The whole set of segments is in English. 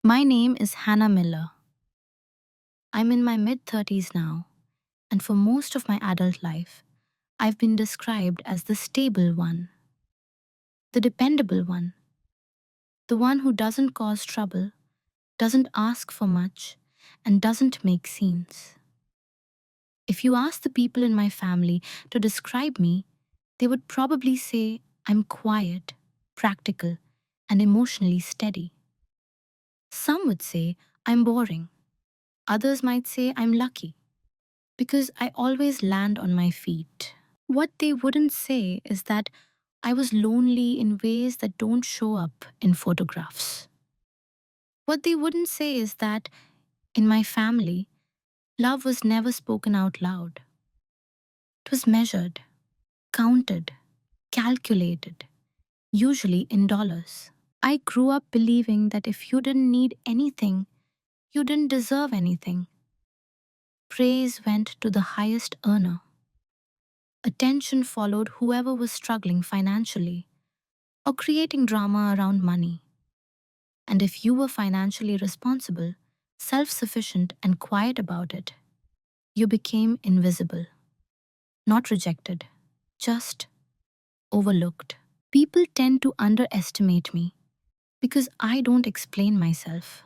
My name is Hannah Miller. I'm in my mid-30s now, and for most of my adult life, I've been described as the stable one, the dependable one, the one who doesn't cause trouble, doesn't ask for much, and doesn't make scenes. If you ask the people in my family to describe me, they would probably say I'm quiet, practical, and emotionally steady. Some would say I'm boring. Others might say I'm lucky because I always land on my feet. What they wouldn't say is that I was lonely in ways that don't show up in photographs. What they wouldn't say is that in my family, love was never spoken out loud. It was measured, counted, calculated, usually in dollars. I grew up believing that if you didn't need anything, you didn't deserve anything. Praise went to the highest earner. Attention followed whoever was struggling financially or creating drama around money. And if you were financially responsible, self sufficient, and quiet about it, you became invisible, not rejected, just overlooked. People tend to underestimate me because I don't explain myself.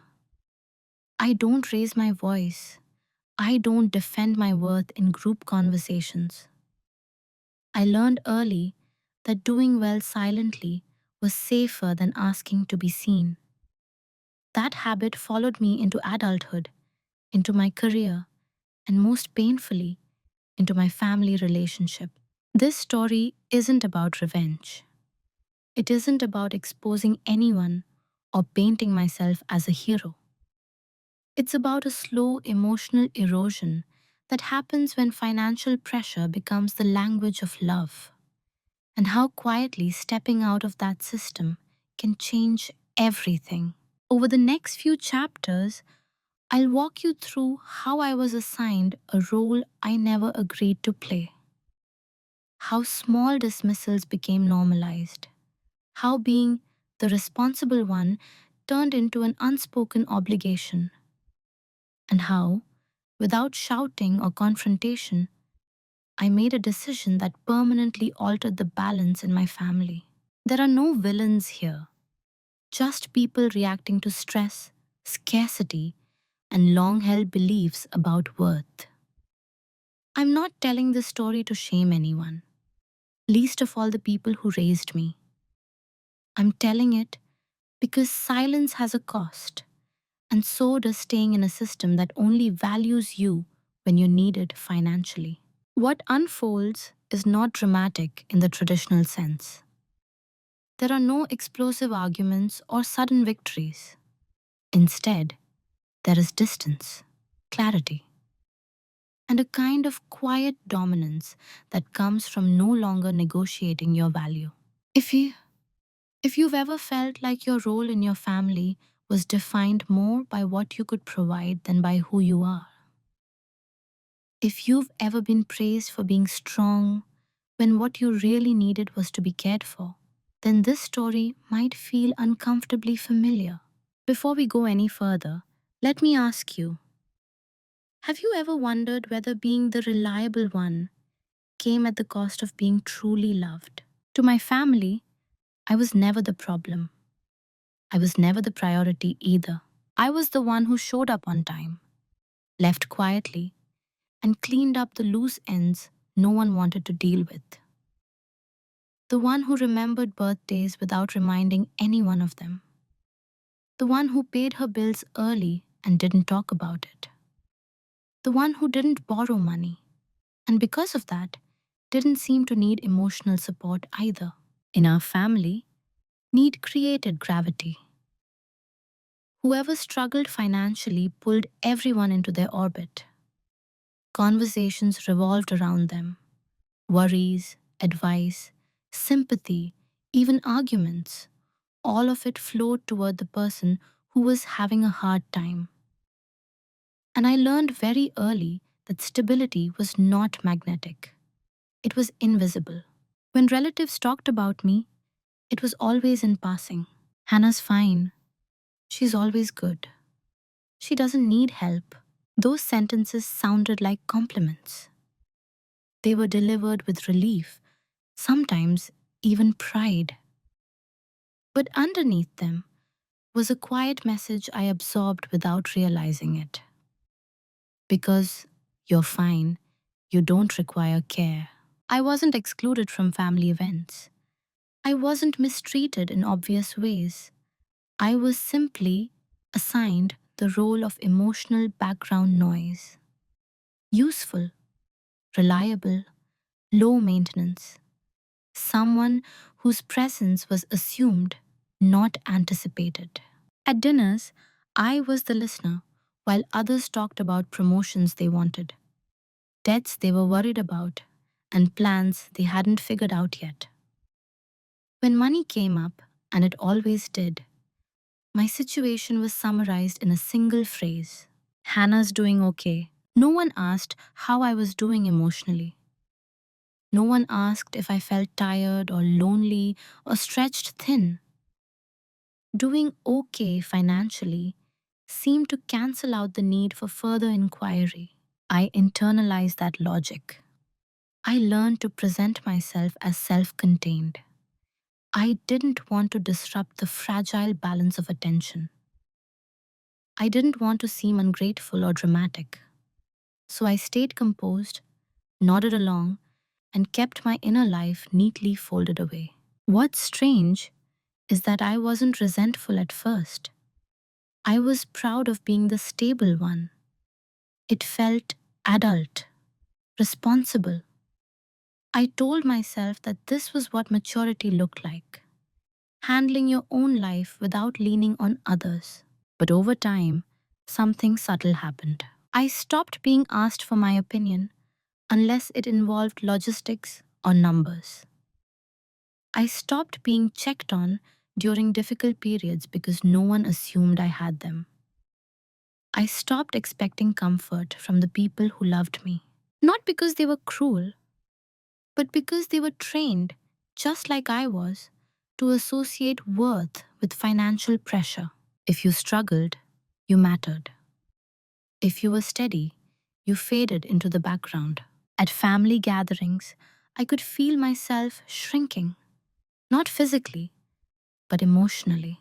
I don't raise my voice. I don't defend my worth in group conversations. I learned early that doing well silently was safer than asking to be seen. That habit followed me into adulthood, into my career, and most painfully, into my family relationship. This story isn't about revenge. It isn't about exposing anyone or painting myself as a hero. It's about a slow emotional erosion that happens when financial pressure becomes the language of love, and how quietly stepping out of that system can change everything. Over the next few chapters, I'll walk you through how I was assigned a role I never agreed to play, how small dismissals became normalized, how being the responsible one turned into an unspoken obligation, and how, without shouting or confrontation, I made a decision that permanently altered the balance in my family. There are no villains here, just people reacting to stress, scarcity, and long held beliefs about worth. I'm not telling this story to shame anyone, least of all the people who raised me. I'm telling it because silence has a cost, and so does staying in a system that only values you when you need it financially. What unfolds is not dramatic in the traditional sense. There are no explosive arguments or sudden victories. Instead, there is distance, clarity, and a kind of quiet dominance that comes from no longer negotiating your value. If you if you've ever felt like your role in your family was defined more by what you could provide than by who you are, if you've ever been praised for being strong when what you really needed was to be cared for, then this story might feel uncomfortably familiar. Before we go any further, let me ask you, have you ever wondered whether being the reliable one came at the cost of being truly loved? To my family, I was never the problem. I was never the priority either. I was the one who showed up on time, left quietly, and cleaned up the loose ends no one wanted to deal with. The one who remembered birthdays without reminding anyone of them. The one who paid her bills early and didn't talk about it. The one who didn't borrow money, and because of that, didn't seem to need emotional support either. In our family, need created gravity. Whoever struggled financially pulled everyone into their orbit. Conversations revolved around them. Worries, advice, sympathy, even arguments. All of it flowed toward the person who was having a hard time. And I learned very early that stability was not magnetic. It was invisible. When relatives talked about me, it was always in passing. Hannah's fine. She's always good. She doesn't need help. Those sentences sounded like compliments. They were delivered with relief, sometimes even pride. But underneath them was a quiet message I absorbed without realizing it. Because you're fine, you don't require care. I wasn't excluded from family events. I wasn't mistreated in obvious ways. I was simply assigned the role of emotional background noise. Useful, reliable, low maintenance. Someone whose presence was assumed, not anticipated. At dinners, I was the listener, while others talked about promotions they wanted, debts they were worried about, and plans they hadn't figured out yet. When money came up, and it always did, my situation was summarized in a single phrase: Hannah's doing okay. No one asked how I was doing emotionally. No one asked if I felt tired or lonely or stretched thin. Doing okay financially seemed to cancel out the need for further inquiry. I internalized that logic. I learned to present myself as self contained. I didn't want to disrupt the fragile balance of attention. I didn't want to seem ungrateful or dramatic. So I stayed composed, nodded along, and kept my inner life neatly folded away. What's strange is that I wasn't resentful at first. I was proud of being the stable one. It felt adult, responsible. I told myself that this was what maturity looked like: handling your own life without leaning on others. But over time, something subtle happened. I stopped being asked for my opinion unless it involved logistics or numbers. I stopped being checked on during difficult periods because no one assumed I had them. I stopped expecting comfort from the people who loved me. Not because they were cruel, but because they were trained, just like I was, to associate worth with financial pressure. If you struggled, you mattered. If you were steady, you faded into the background. At family gatherings, I could feel myself shrinking, not physically, but emotionally.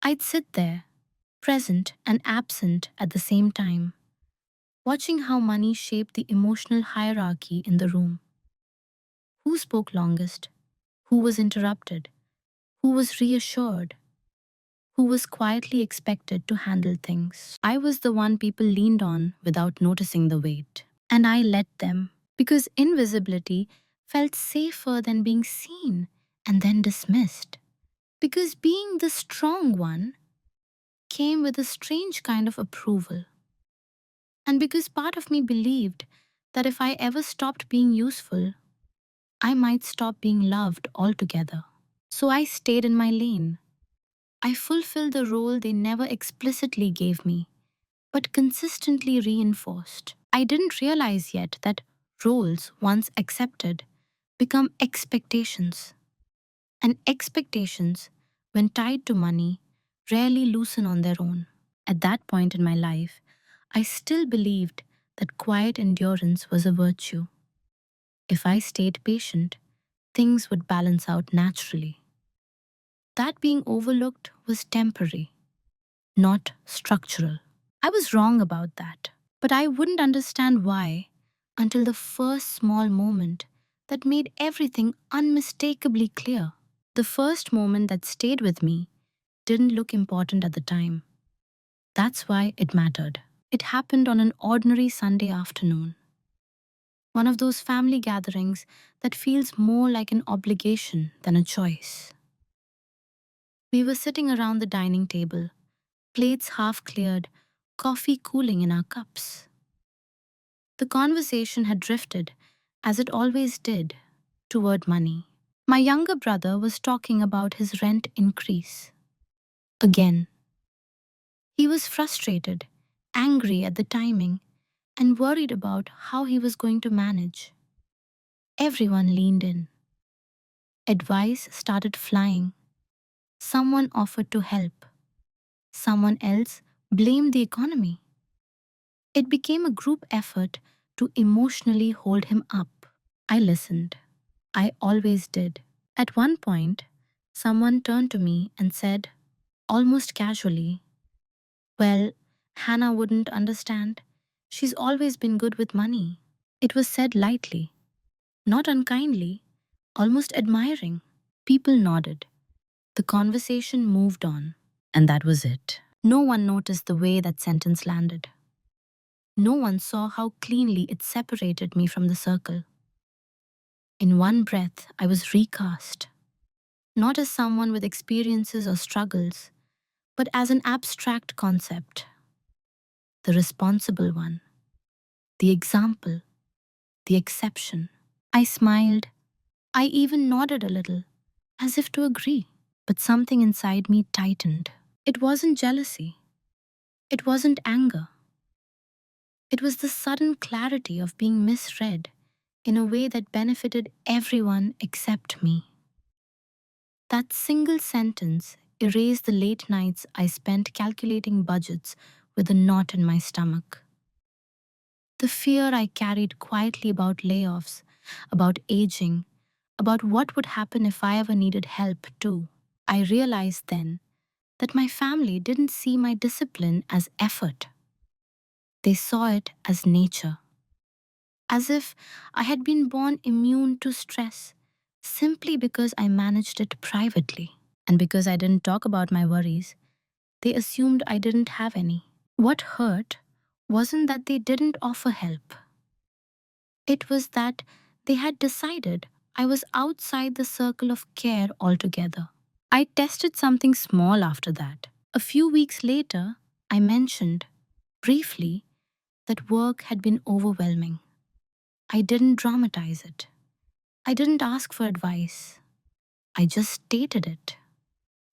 I'd sit there, present and absent at the same time, watching how money shaped the emotional hierarchy in the room. Who spoke longest? Who was interrupted? Who was reassured? Who was quietly expected to handle things? I was the one people leaned on without noticing the weight. And I let them, because invisibility felt safer than being seen and then dismissed. Because being the strong one came with a strange kind of approval. And because part of me believed that if I ever stopped being useful, I might stop being loved altogether. So I stayed in my lane. I fulfilled the role they never explicitly gave me, but consistently reinforced. I didn't realize yet that roles, once accepted, become expectations. And expectations, when tied to money, rarely loosen on their own. At that point in my life, I still believed that quiet endurance was a virtue. If I stayed patient, things would balance out naturally. That being overlooked was temporary, not structural. I was wrong about that, but I wouldn't understand why until the first small moment that made everything unmistakably clear. The first moment that stayed with me didn't look important at the time. That's why it mattered. It happened on an ordinary Sunday afternoon, one of those family gatherings that feels more like an obligation than a choice. We were sitting around the dining table, plates half cleared, coffee cooling in our cups. The conversation had drifted, as it always did, toward money. My younger brother was talking about his rent increase. Again. He was frustrated, angry at the timing, and worried about how he was going to manage. Everyone leaned in. Advice started flying. Someone offered to help. Someone else blamed the economy. It became a group effort to emotionally hold him up. I listened. I always did. At one point, someone turned to me and said, almost casually, well, Hannah wouldn't understand. She's always been good with money. It was said lightly, not unkindly, almost admiring. People nodded. The conversation moved on. And that was it. No one noticed the way that sentence landed. No one saw how cleanly it separated me from the circle. In one breath, I was recast, not as someone with experiences or struggles, but as an abstract concept, the responsible one, the example, the exception. I smiled. I even nodded a little, as if to agree. But something inside me tightened. It wasn't jealousy. It wasn't anger. It was the sudden clarity of being misread in a way that benefited everyone except me. That single sentence erased the late nights I spent calculating budgets with a knot in my stomach. The fear I carried quietly about layoffs, about aging, about what would happen if I ever needed help too. I realized then that my family didn't see my discipline as effort. They saw it as nature, as if I had been born immune to stress simply because I managed it privately. And because I didn't talk about my worries, they assumed I didn't have any. What hurt wasn't that they didn't offer help. It was that they had decided I was outside the circle of care altogether. I tested something small after that. A few weeks later, I mentioned, briefly, that work had been overwhelming. I didn't dramatize it. I didn't ask for advice. I just stated it,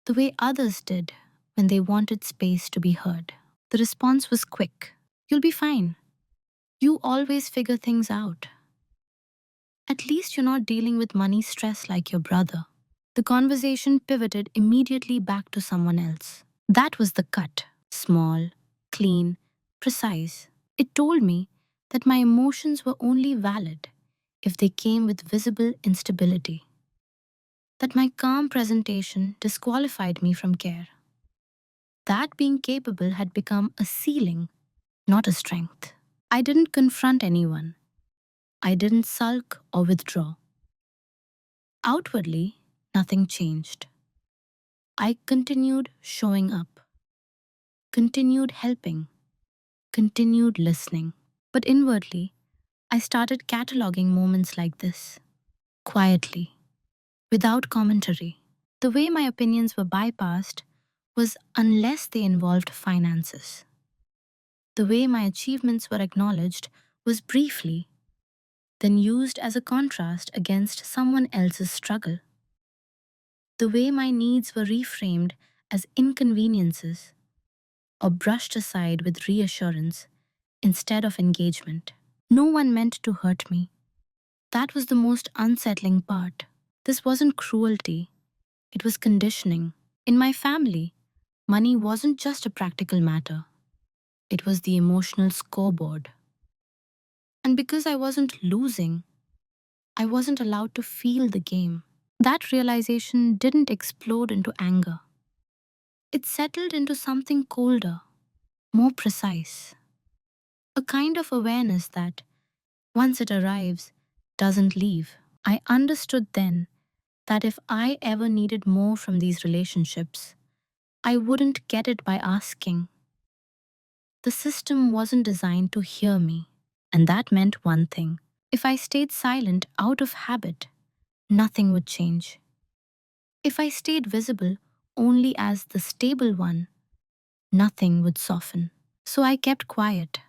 the way others did when they wanted space to be heard. The response was quick. You'll be fine. You always figure things out. At least you're not dealing with money stress like your brother. The conversation pivoted immediately back to someone else. That was the cut. Small, clean, precise. It told me that my emotions were only valid if they came with visible instability. That my calm presentation disqualified me from care. That being capable had become a ceiling, not a strength. I didn't confront anyone. I didn't sulk or withdraw. Outwardly, nothing changed. I continued showing up, continued helping, continued listening. But inwardly, I started cataloging moments like this, quietly, without commentary. The way my opinions were bypassed was unless they involved finances. The way my achievements were acknowledged was briefly, then used as a contrast against someone else's struggle. The way my needs were reframed as inconveniences or brushed aside with reassurance instead of engagement. No one meant to hurt me. That was the most unsettling part. This wasn't cruelty, it was conditioning. In my family, money wasn't just a practical matter, it was the emotional scoreboard. And because I wasn't losing, I wasn't allowed to feel the game. That realization didn't explode into anger. It settled into something colder, more precise. A kind of awareness that, once it arrives, doesn't leave. I understood then that if I ever needed more from these relationships, I wouldn't get it by asking. The system wasn't designed to hear me, and that meant one thing. If I stayed silent out of habit, nothing would change. If I stayed visible only as the stable one, nothing would soften. So I kept quiet,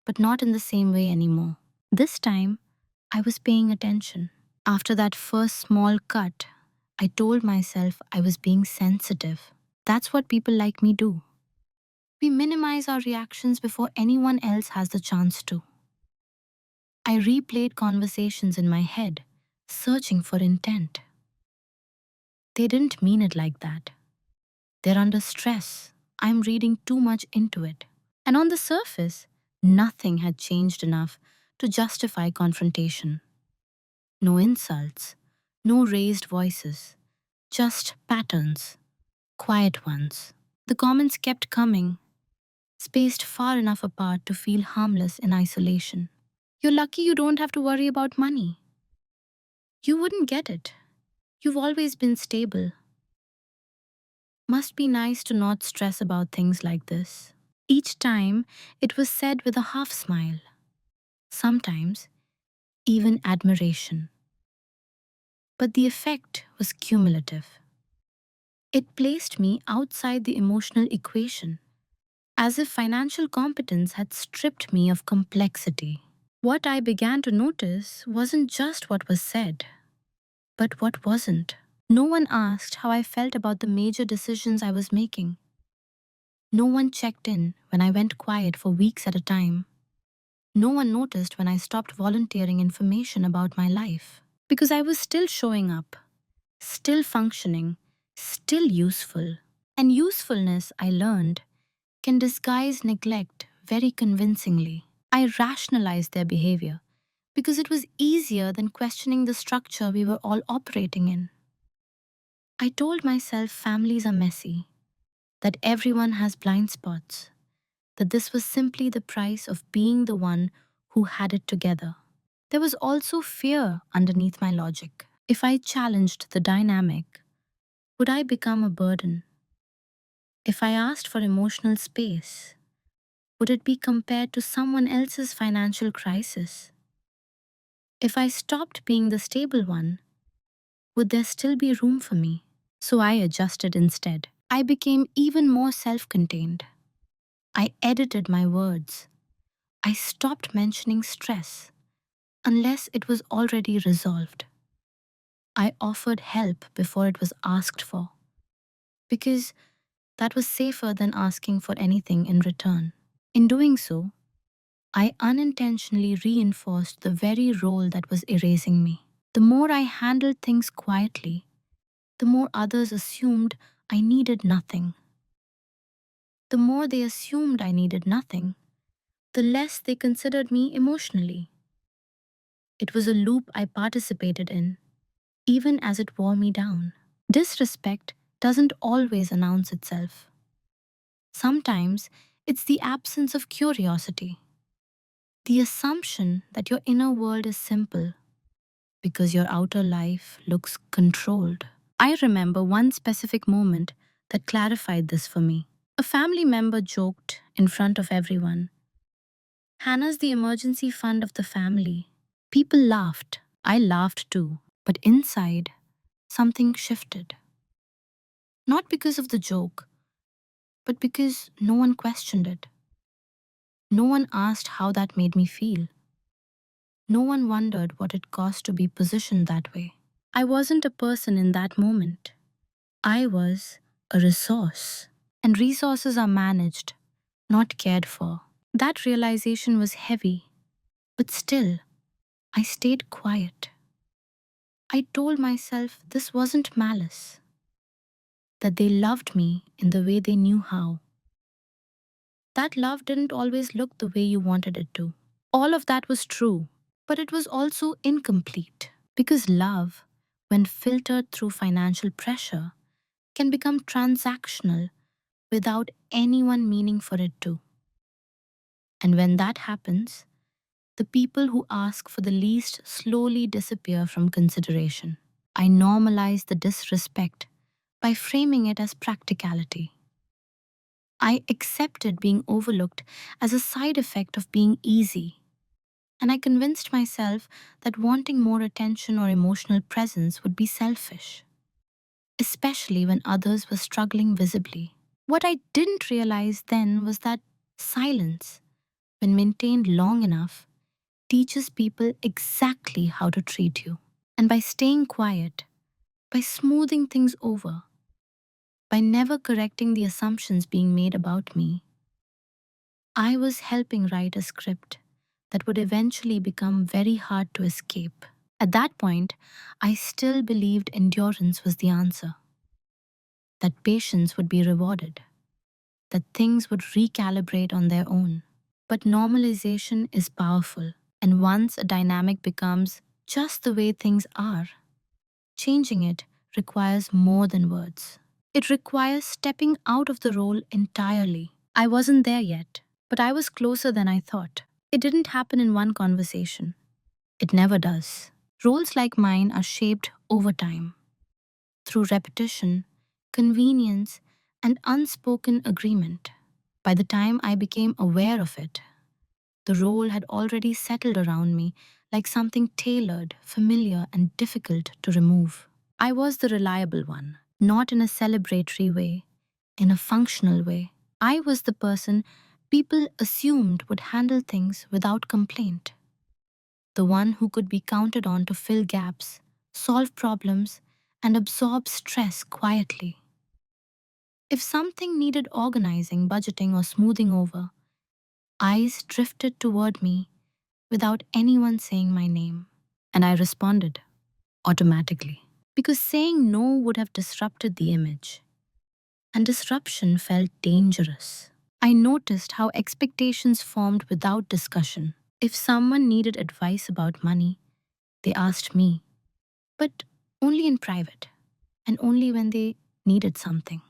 but not in the same way anymore. This time, I was paying attention. After that first small cut, I told myself I was being sensitive. That's what people like me do. We minimize our reactions before anyone else has the chance to. I replayed conversations in my head, searching for intent. They didn't mean it like that. They're under stress. I'm reading too much into it. And on the surface, nothing had changed enough to justify confrontation. No insults, no raised voices, just patterns, quiet ones. The comments kept coming, spaced far enough apart to feel harmless in isolation. You're lucky you don't have to worry about money. You wouldn't get it. You've always been stable. Must be nice to not stress about things like this. Each time, it was said with a half smile. Sometimes, even admiration. But the effect was cumulative. It placed me outside the emotional equation, as if financial competence had stripped me of complexity. What I began to notice wasn't just what was said, but what wasn't. No one asked how I felt about the major decisions I was making. No one checked in when I went quiet for weeks at a time. No one noticed when I stopped volunteering information about my life. Because I was still showing up, still functioning, still useful. And usefulness, I learned, can disguise neglect very convincingly. I rationalized their behavior because it was easier than questioning the structure we were all operating in. I told myself families are messy, that everyone has blind spots, that this was simply the price of being the one who had it together. There was also fear underneath my logic. If I challenged the dynamic, would I become a burden? If I asked for emotional space, would it be compared to someone else's financial crisis? If I stopped being the stable one, would there still be room for me? So I adjusted instead. I became even more self contained. I edited my words. I stopped mentioning stress unless it was already resolved. I offered help before it was asked for, because that was safer than asking for anything in return. In doing so, I unintentionally reinforced the very role that was erasing me. The more I handled things quietly, the more others assumed I needed nothing. The more they assumed I needed nothing, the less they considered me emotionally. It was a loop I participated in, even as it wore me down. Disrespect doesn't always announce itself. Sometimes it's the absence of curiosity, the assumption that your inner world is simple because your outer life looks controlled. I remember one specific moment that clarified this for me. A family member joked in front of everyone, "Hannah's the emergency fund of the family." People laughed. I laughed too. But inside, something shifted. Not because of the joke, but because no one questioned it. No one asked how that made me feel. No one wondered what it cost to be positioned that way. I wasn't a person in that moment. I was a resource. And resources are managed, not cared for. That realization was heavy, but still, I stayed quiet. I told myself this wasn't malice, that they loved me in the way they knew how. That love didn't always look the way you wanted it to. All of that was true, but it was also incomplete because love, when filtered through financial pressure, can become transactional without anyone meaning for it to. And when that happens, the people who ask for the least slowly disappear from consideration. I normalize the disrespect by framing it as practicality. I accepted being overlooked as a side effect of being easy, and I convinced myself that wanting more attention or emotional presence would be selfish, especially when others were struggling visibly. What I didn't realize then was that silence, when maintained long enough, teaches people exactly how to treat you. And by staying quiet, by smoothing things over, by never correcting the assumptions being made about me, I was helping write a script that would eventually become very hard to escape. At that point, I still believed endurance was the answer, that patience would be rewarded. that things would recalibrate on their own. But normalization is powerful, and once a dynamic becomes just the way things are, changing it requires more than words. It requires stepping out of the role entirely. I wasn't there yet, but I was closer than I thought. It didn't happen in one conversation. It never does. Roles like mine are shaped over time, through repetition, convenience, and unspoken agreement. By the time I became aware of it, the role had already settled around me like something tailored, familiar, and difficult to remove. I was the reliable one, not in a celebratory way, in a functional way. I was the person people assumed would handle things without complaint, the one who could be counted on to fill gaps, solve problems, and absorb stress quietly. If something needed organizing, budgeting, or smoothing over, eyes drifted toward me without anyone saying my name, and I responded automatically. Because saying no would have disrupted the image, and disruption felt dangerous. I noticed how expectations formed without discussion. If someone needed advice about money, they asked me, but only in private, and only when they needed something.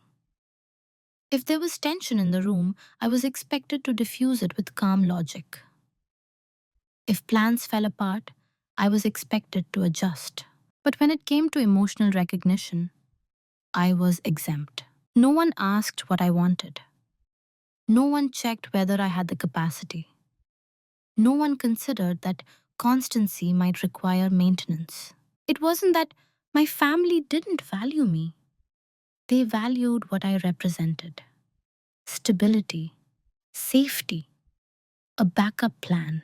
If there was tension in the room, I was expected to diffuse it with calm logic. If plans fell apart, I was expected to adjust. But when it came to emotional recognition, I was exempt. No one asked what I wanted. No one checked whether I had the capacity. No one considered that constancy might require maintenance. It wasn't that my family didn't value me. They valued what I represented: stability, safety, a backup plan,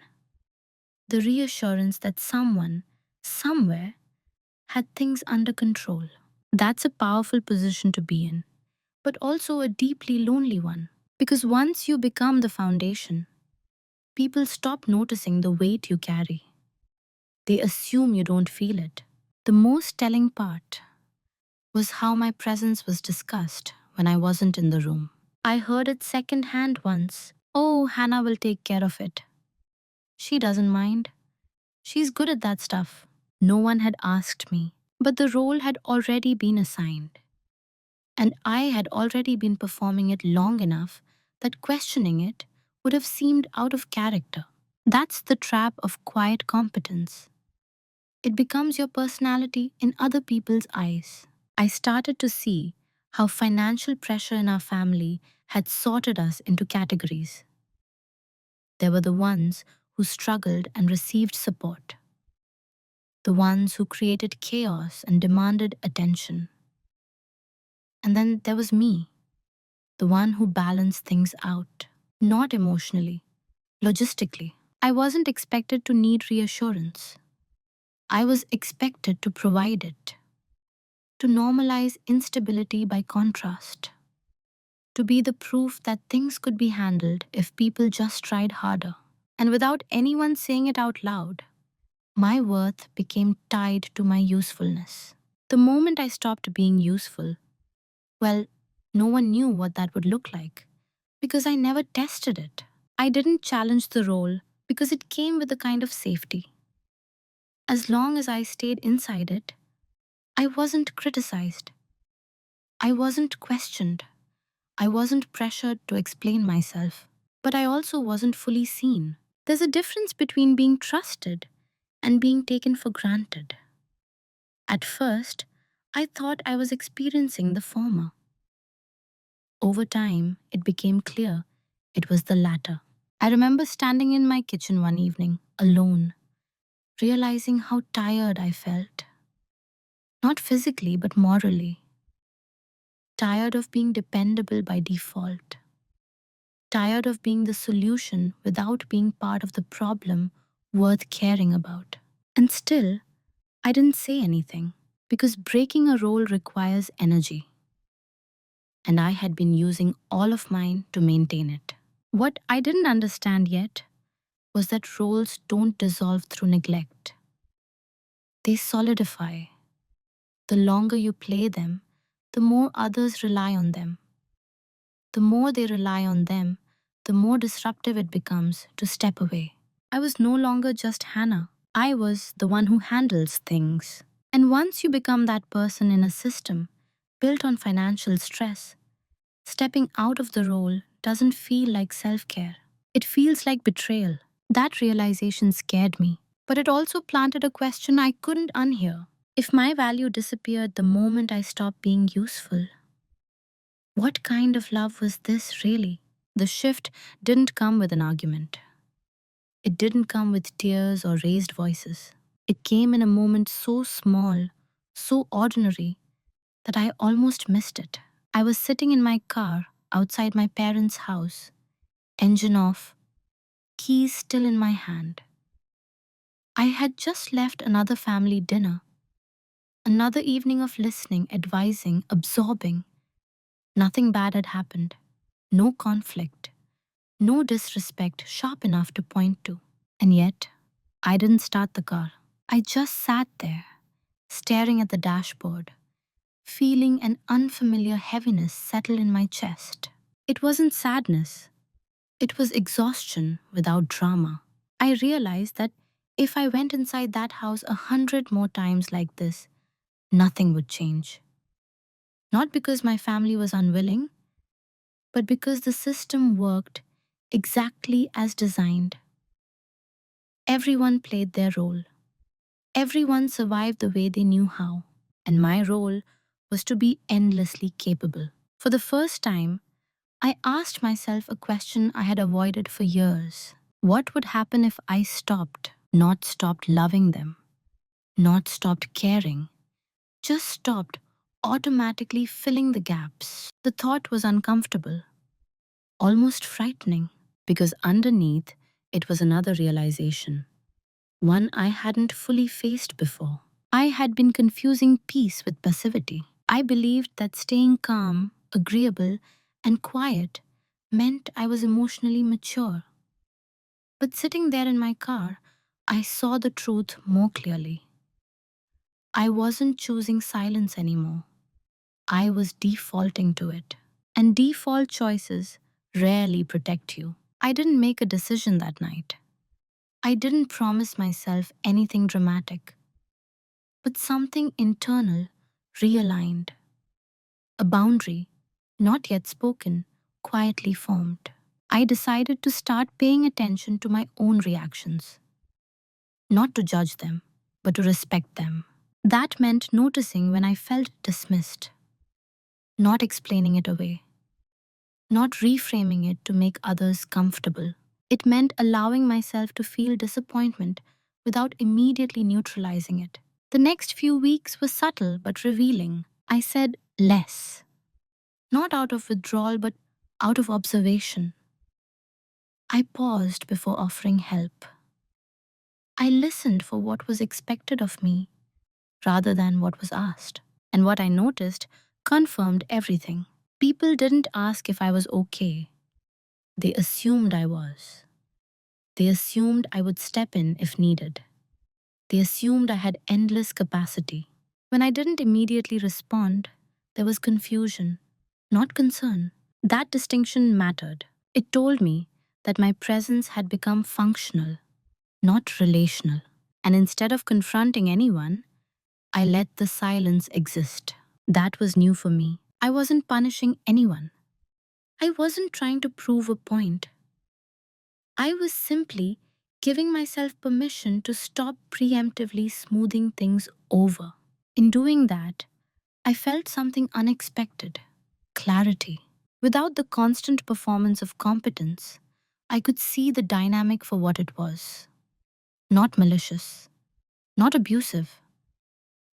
the reassurance that someone, somewhere, had things under control. That's a powerful position to be in, but also a deeply lonely one. Because once you become the foundation, people stop noticing the weight you carry. They assume you don't feel it. The most telling part was how my presence was discussed when I wasn't in the room. I heard it secondhand once. Oh, Hannah will take care of it. She doesn't mind. She's good at that stuff. No one had asked me, but the role had already been assigned. And I had already been performing it long enough that questioning it would have seemed out of character. That's the trap of quiet competence. It becomes your personality in other people's eyes. I started to see how financial pressure in our family had sorted us into categories. There were the ones who struggled and received support, the ones who created chaos and demanded attention. And then there was me, the one who balanced things out, not emotionally, logistically. I wasn't expected to need reassurance. I was expected to provide it, to normalize instability by contrast, to be the proof that things could be handled if people just tried harder. And without anyone saying it out loud, my worth became tied to my usefulness. The moment I stopped being useful, well, no one knew what that would look like because I never tested it. I didn't challenge the role because it came with a kind of safety. As long as I stayed inside it, I wasn't criticized. I wasn't questioned. I wasn't pressured to explain myself. But I also wasn't fully seen. There's a difference between being trusted and being taken for granted. At first, I thought I was experiencing the former. Over time, it became clear it was the latter. I remember standing in my kitchen one evening, alone, realizing how tired I felt. Not physically, but morally. Tired of being dependable by default. Tired of being the solution without being part of the problem worth caring about. And still, I didn't say anything because breaking a role requires energy. And I had been using all of mine to maintain it. What I didn't understand yet was that roles don't dissolve through neglect. They solidify. The longer you play them, the more others rely on them. the more they rely on them, the more disruptive it becomes to step away. I was no longer just Hannah. I was the one who handles things. And once you become that person in a system built on financial stress, stepping out of the role doesn't feel like self care. It feels like betrayal. That realization scared me, but it also planted a question I couldn't unhear. If my value disappeared the moment I stopped being useful, what kind of love was this really? The shift didn't come with an argument. It didn't come with tears or raised voices. It came in a moment so small, so ordinary, that I almost missed it. I was sitting in my car outside my parents' house, engine off, keys still in my hand. I had just left another family dinner, another evening of listening, advising, absorbing. Nothing bad had happened. No conflict, no disrespect sharp enough to point to. And yet, I didn't start the car. I just sat there, staring at the dashboard, feeling an unfamiliar heaviness settle in my chest. It wasn't sadness, it was exhaustion without drama. I realized that if I went inside that house 100 more times like this, nothing would change. Not because my family was unwilling, but because the system worked exactly as designed. Everyone played their role. Everyone survived the way they knew how. And my role was to be endlessly capable. For the first time, I asked myself a question I had avoided for years. What would happen if I stopped? Not stopped loving them, not stopped caring, just stopped automatically filling the gaps. The thought was uncomfortable, almost frightening, because underneath it was another realization, one I hadn't fully faced before. I had been confusing peace with passivity. I believed that staying calm, agreeable, and quiet meant I was emotionally mature. But sitting there in my car, I saw the truth more clearly. I wasn't choosing silence anymore. I was defaulting to it. And default choices rarely protect you. I didn't make a decision that night. I didn't promise myself anything dramatic. But something internal realigned. A boundary, not yet spoken, quietly formed. I decided to start paying attention to my own reactions. Not to judge them, but to respect them. That meant noticing when I felt dismissed, not explaining it away, not reframing it to make others comfortable. It meant allowing myself to feel disappointment without immediately neutralizing it. The next few weeks were subtle but revealing. I said less, not out of withdrawal but out of observation. I paused before offering help. I listened for what was expected of me rather than what was asked. And what I noticed confirmed everything. People didn't ask if I was okay. They assumed I was. They assumed I would step in if needed. They assumed I had endless capacity. When I didn't immediately respond, there was confusion, not concern. That distinction mattered. It told me that my presence had become functional, not relational. And instead of confronting anyone, I let the silence exist. That was new for me. I wasn't punishing anyone. I wasn't trying to prove a point. I was simply giving myself permission to stop preemptively smoothing things over. In doing that, I felt something unexpected: clarity. Without the constant performance of competence, I could see the dynamic for what it was. Not malicious, not abusive,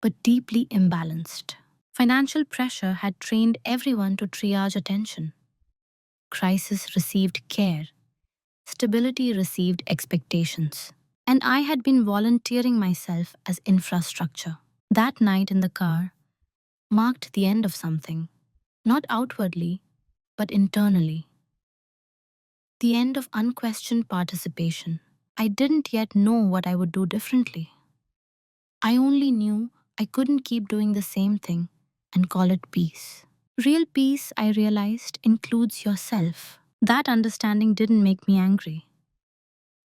but deeply imbalanced. Financial pressure had trained everyone to triage attention. Crisis received care. Stability received expectations. And I had been volunteering myself as infrastructure. That night in the car marked the end of something, not outwardly, but internally. The end of unquestioned participation. I didn't yet know what I would do differently. I only knew I couldn't keep doing the same thing and call it peace. Real peace, I realized, includes yourself. That understanding didn't make me angry.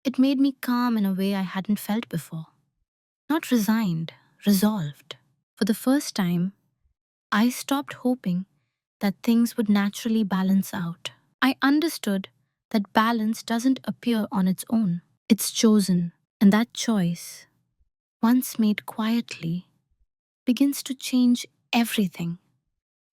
It made me calm in a way I hadn't felt before. Not resigned, resolved. For the first time, I stopped hoping that things would naturally balance out. I understood that balance doesn't appear on its own. It's chosen, and that choice, once made quietly, begins to change everything,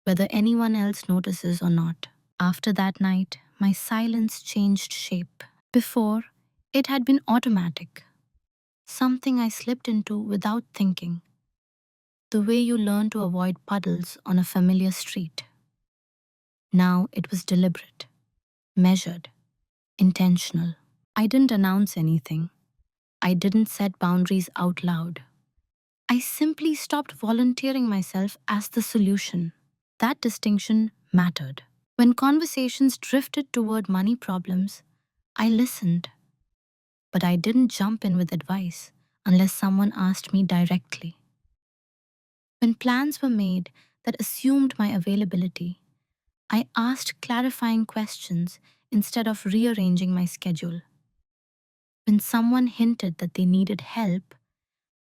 whether anyone else notices or not. After that night, my silence changed shape. Before, it had been automatic, something I slipped into without thinking, the way you learn to avoid puddles on a familiar street. Now it was deliberate, measured, intentional. I didn't announce anything. I didn't set boundaries out loud. I simply stopped volunteering myself as the solution. That distinction mattered. When conversations drifted toward money problems, I listened, but I didn't jump in with advice unless someone asked me directly. When plans were made that assumed my availability, I asked clarifying questions instead of rearranging my schedule. When someone hinted that they needed help,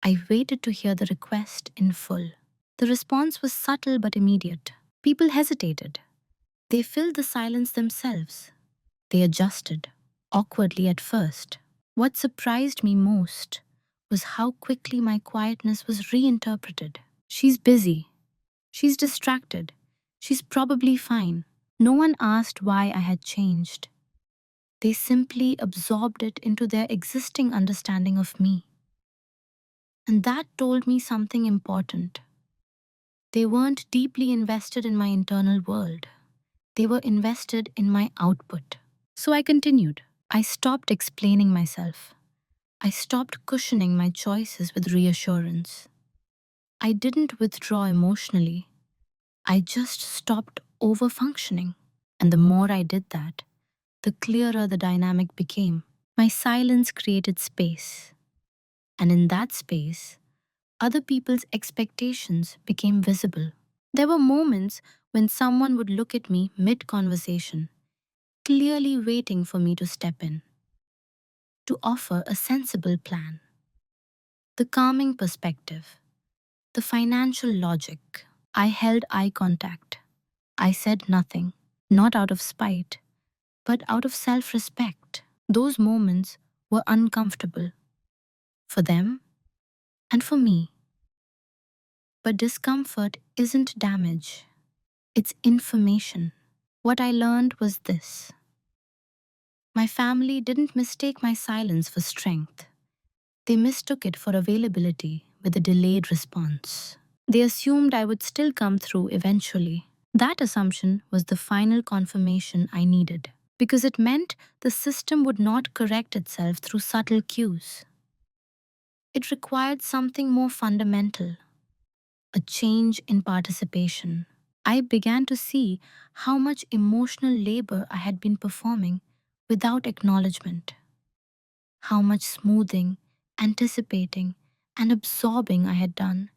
I waited to hear the request in full. The response was subtle but immediate. People hesitated. They filled the silence themselves. They adjusted, awkwardly at first. What surprised me most was how quickly my quietness was reinterpreted. She's busy. She's distracted. She's probably fine. No one asked why I had changed. They simply absorbed it into their existing understanding of me. And that told me something important. They weren't deeply invested in my internal world. They were invested in my output. So I continued. I stopped explaining myself. I stopped cushioning my choices with reassurance. I didn't withdraw emotionally. I just stopped overfunctioning. And the more I did that, the clearer the dynamic became. My silence created space. And in that space, other people's expectations became visible. There were moments when someone would look at me mid-conversation, clearly waiting for me to step in, to offer a sensible plan. The calming perspective, the financial logic. I held eye contact. I said nothing, not out of spite, but out of self-respect. Those moments were uncomfortable for them and for me. But discomfort isn't damage, it's information. What I learned was this. My family didn't mistake my silence for strength. They mistook it for availability with a delayed response. They assumed I would still come through eventually. That assumption was the final confirmation I needed, because it meant the system would not correct itself through subtle cues. It required something more fundamental, a change in participation. I began to see how much emotional labor I had been performing without acknowledgement, how much smoothing, anticipating, and absorbing I had done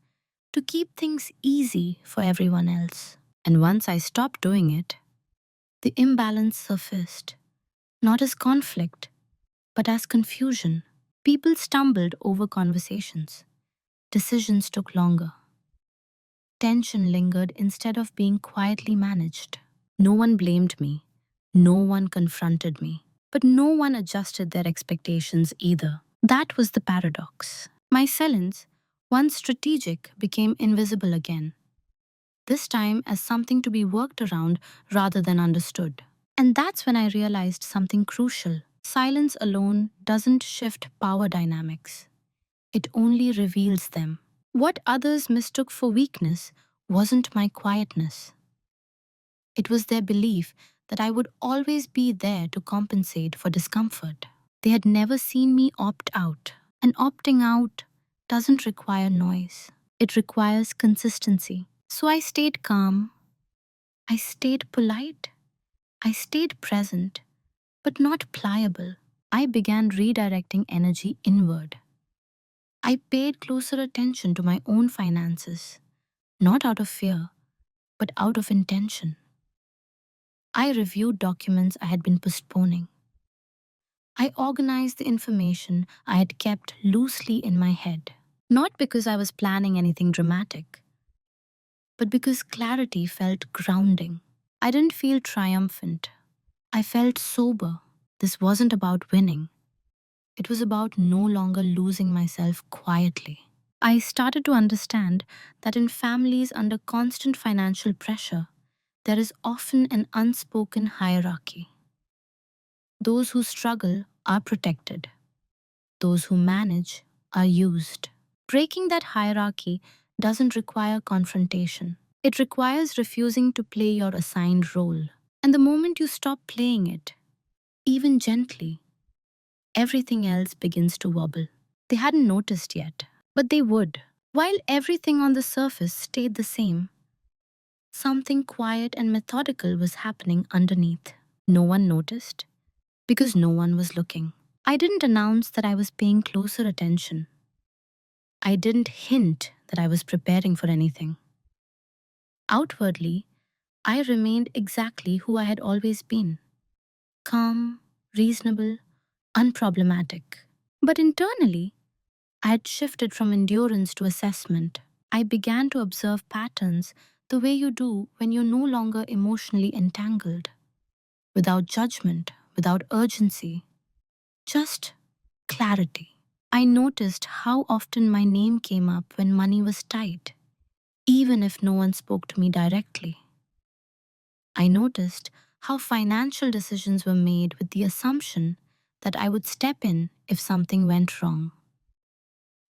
to keep things easy for everyone else. And once I stopped doing it, the imbalance surfaced, not as conflict, but as confusion. People stumbled over conversations. Decisions took longer. Tension lingered instead of being quietly managed. No one blamed me. No one confronted me. But no one adjusted their expectations either. That was the paradox. My silence, once strategic, became invisible again, this time as something to be worked around rather than understood. And that's when I realized something crucial. Silence alone doesn't shift power dynamics. It only reveals them. What others mistook for weakness wasn't my quietness. It was their belief that I would always be there to compensate for discomfort. They had never seen me opt out. And opting out doesn't require noise. It requires consistency. So I stayed calm. I stayed polite. I stayed present, but not pliable. I began redirecting energy inward. I paid closer attention to my own finances, not out of fear, but out of intention. I reviewed documents I had been postponing. I organized the information I had kept loosely in my head. Not because I was planning anything dramatic, but because clarity felt grounding. I didn't feel triumphant. I felt sober. This wasn't about winning. It was about no longer losing myself quietly. I started to understand that in families under constant financial pressure, there is often an unspoken hierarchy. Those who struggle are protected. Those who manage are used. Breaking that hierarchy doesn't require confrontation. It requires refusing to play your assigned role. And the moment you stop playing it, even gently, everything else begins to wobble. They hadn't noticed yet, but they would. While everything on the surface stayed the same, something quiet and methodical was happening underneath. No one noticed because no one was looking. I didn't announce that I was paying closer attention. I didn't hint that I was preparing for anything. Outwardly, I remained exactly who I had always been: calm, reasonable, unproblematic. But internally, I had shifted from endurance to assessment. I began to observe patterns the way you do when you're no longer emotionally entangled, without judgment, without urgency, just clarity. I noticed how often my name came up when money was tight, even if no one spoke to me directly. I noticed how financial decisions were made with the assumption that I would step in if something went wrong.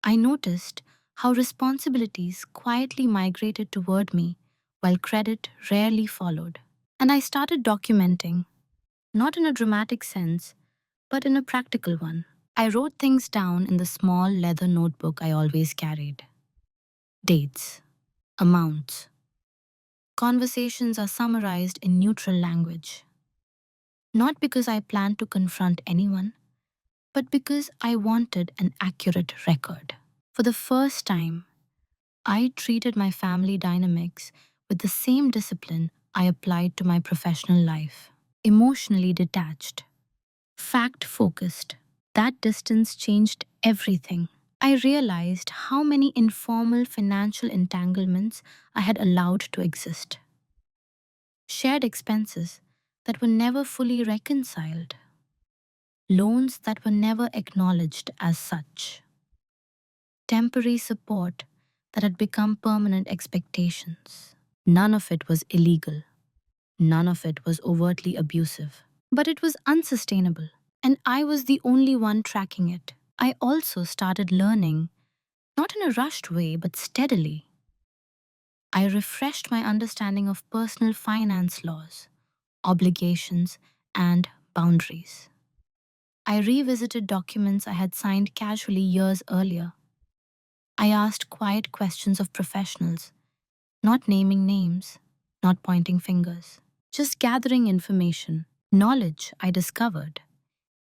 I noticed how responsibilities quietly migrated toward me while credit rarely followed. And I started documenting, not in a dramatic sense, but in a practical one. I wrote things down in the small leather notebook I always carried: dates, amounts. Conversations are summarized in neutral language. Not because I planned to confront anyone, but because I wanted an accurate record. For the first time, I treated my family dynamics with the same discipline I applied to my professional life: emotionally detached, fact focused. That distance changed everything. I realized how many informal financial entanglements I had allowed to exist. Shared expenses that were never fully reconciled, loans that were never acknowledged as such, temporary support that had become permanent expectations. None of it was illegal. None of it was overtly abusive. But it was unsustainable, and I was the only one tracking it. I also started learning, not in a rushed way, but steadily. I refreshed my understanding of personal finance laws, obligations, and boundaries. I revisited documents I had signed casually years earlier. I asked quiet questions of professionals, not naming names, not pointing fingers, just gathering information. Knowledge, I discovered,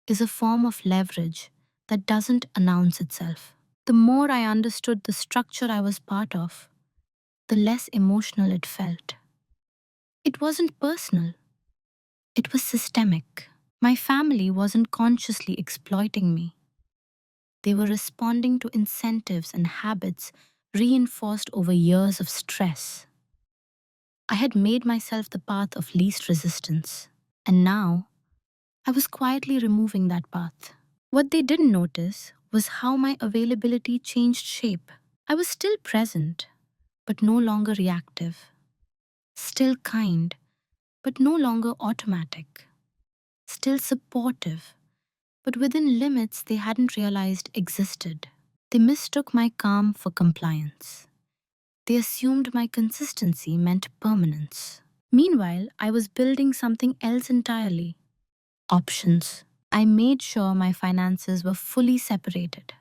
is a form of leverage that doesn't announce itself. The more I understood the structure I was part of, the less emotional it felt. It wasn't personal, it was systemic. My family wasn't consciously exploiting me. They were responding to incentives and habits reinforced over years of stress. I had made myself the path of least resistance, and now I was quietly removing that path. What they didn't notice was how my availability changed shape. I was still present, but no longer reactive. Still kind, but no longer automatic. Still supportive, but within limits they hadn't realized existed. They mistook my calm for compliance. They assumed my consistency meant permanence. Meanwhile, I was building something else entirely: options. I made sure my finances were fully separated.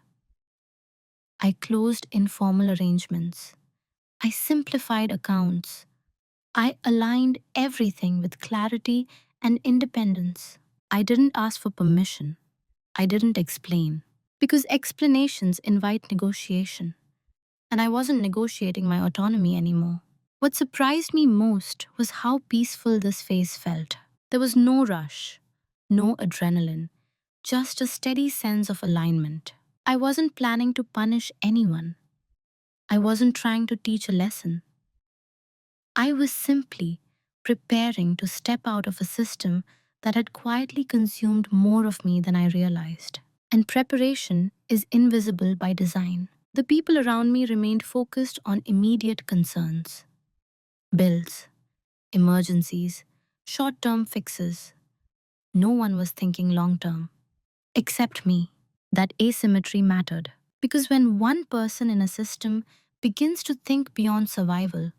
I closed informal arrangements. I simplified accounts. I aligned everything with clarity and independence. I didn't ask for permission. I didn't explain. Because explanations invite negotiation, and I wasn't negotiating my autonomy anymore. What surprised me most was how peaceful this phase felt. There was no rush, no adrenaline, just a steady sense of alignment. I wasn't planning to punish anyone. I wasn't trying to teach a lesson. I was simply preparing to step out of a system that had quietly consumed more of me than I realized. And preparation is invisible by design. The people around me remained focused on immediate concerns: bills, emergencies, short term fixes. No one was thinking long term, except me. That asymmetry mattered. Because when one person in a system begins to think beyond survival,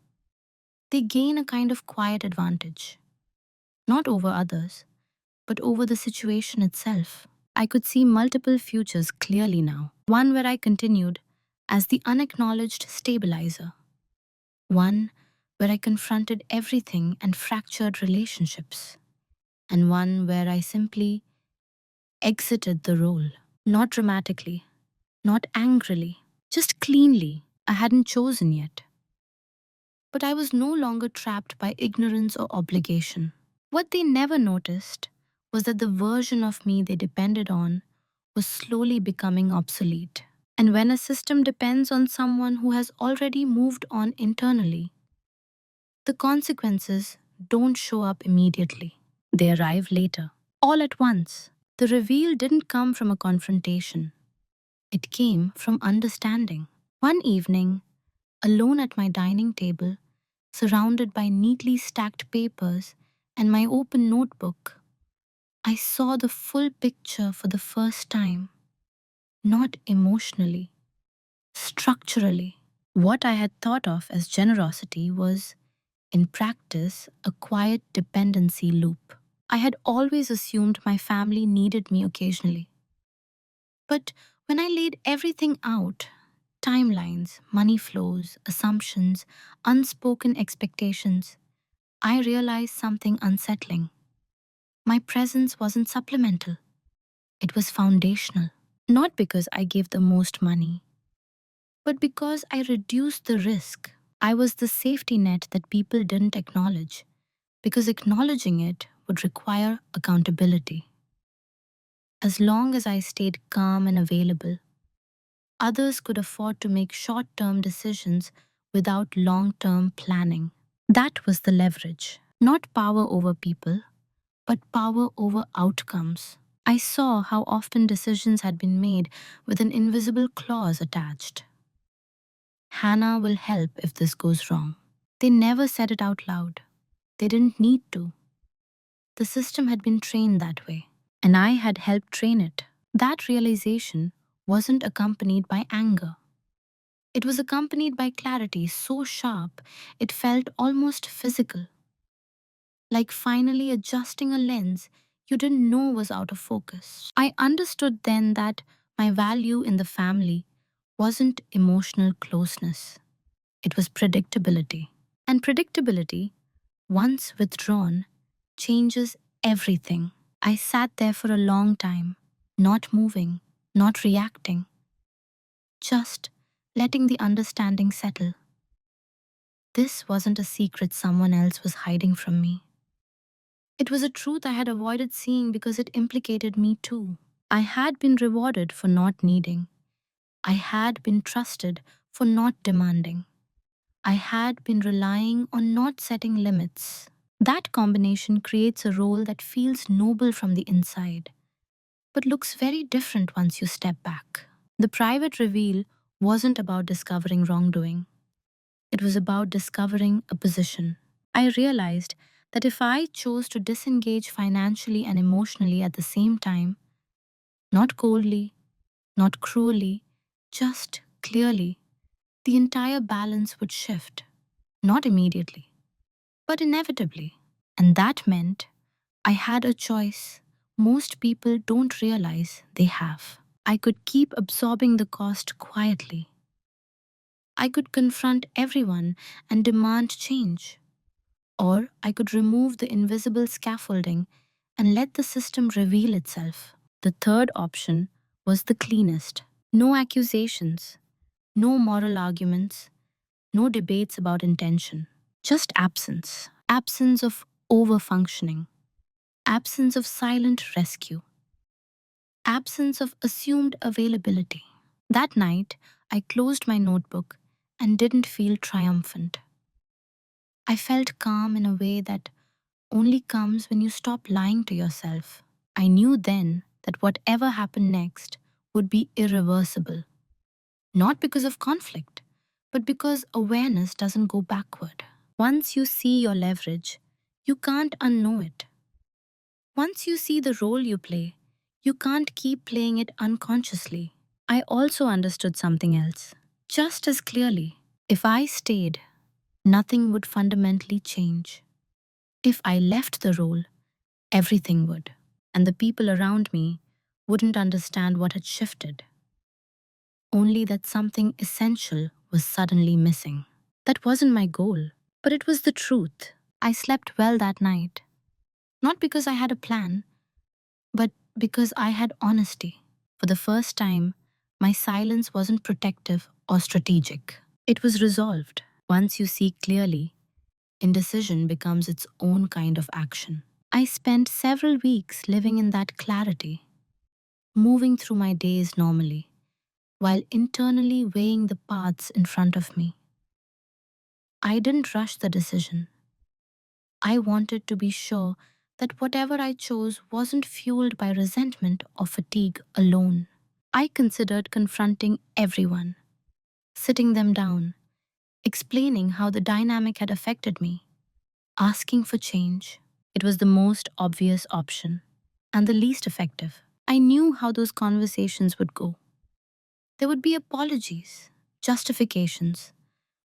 they gain a kind of quiet advantage, not over others, but over the situation itself. I could see multiple futures clearly now. One where I continued as the unacknowledged stabilizer. One where I confronted everything and fractured relationships. And one where I simply exited the role. Not dramatically, not angrily, just cleanly. I hadn't chosen yet. But I was no longer trapped by ignorance or obligation. What they never noticed was that the version of me they depended on was slowly becoming obsolete. And when a system depends on someone who has already moved on internally, the consequences don't show up immediately. They arrive later, all at once. The reveal didn't come from a confrontation, it came from understanding. One evening, alone at my dining table, surrounded by neatly stacked papers and my open notebook, I saw the full picture for the first time, not emotionally, structurally. What I had thought of as generosity was, in practice, a quiet dependency loop. I had always assumed my family needed me occasionally. But when I laid everything out, timelines, money flows, assumptions, unspoken expectations, I realized something unsettling. My presence wasn't supplemental, it was foundational. Not because I gave the most money, but because I reduced the risk. I was the safety net that people didn't acknowledge, because acknowledging it would require accountability. As long as I stayed calm and available, others could afford to make short term decisions without long term planning. That was the leverage. Not power over people, but power over outcomes. I saw how often decisions had been made with an invisible clause attached. Hannah will help if this goes wrong. They never said it out loud. They didn't need to. The system had been trained that way, and I had helped train it. That realization wasn't accompanied by anger. It was accompanied by clarity so sharp it felt almost physical, like finally adjusting a lens you didn't know was out of focus. I understood then that my value in the family wasn't emotional closeness, it was predictability. And predictability, once withdrawn, changes everything. I sat there for a long time, not moving, not reacting, just letting the understanding settle. This wasn't a secret someone else was hiding from me. It was a truth I had avoided seeing because it implicated me too. I had been rewarded for not needing. I had been trusted for not demanding. I had been relying on not setting limits. That combination creates a role that feels noble from the inside, but looks very different once you step back. The private reveal wasn't about discovering wrongdoing. It was about discovering a position. I realized that if I chose to disengage financially and emotionally at the same time, not coldly, not cruelly, just clearly, the entire balance would shift. Not immediately, but inevitably. And that meant I had a choice most people don't realize they have. I could keep absorbing the cost quietly. I could confront everyone and demand change. Or I could remove the invisible scaffolding and let the system reveal itself. The third option was the cleanest. No accusations, no moral arguments, no debates about intention. Just absence. Absence of overfunctioning. Absence of silent rescue. Absence of assumed availability. That night, I closed my notebook and didn't feel triumphant. I felt calm in a way that only comes when you stop lying to yourself. I knew then that whatever happened next would be irreversible, not because of conflict, but because awareness doesn't go backward. Once you see your leverage, you can't unknow it. Once you see the role you play, you can't keep playing it unconsciously. I also understood something else, just as clearly. If I stayed, nothing would fundamentally change. If I left the role, everything would, and the people around me wouldn't understand what had shifted, only that something essential was suddenly missing. That wasn't my goal, but it was the truth. I slept well that night, not because I had a plan, but because I had honesty. For the first time, my silence wasn't protective or strategic. It was resolved. Once you see clearly, indecision becomes its own kind of action. I spent several weeks living in that clarity, moving through my days normally, while internally weighing the paths in front of me. I didn't rush the decision. I wanted to be sure that whatever I chose wasn't fueled by resentment or fatigue alone. I considered confronting everyone, sitting them down, explaining how the dynamic had affected me, asking for change. It was the most obvious option and the least effective. I knew how those conversations would go. There would be apologies, justifications,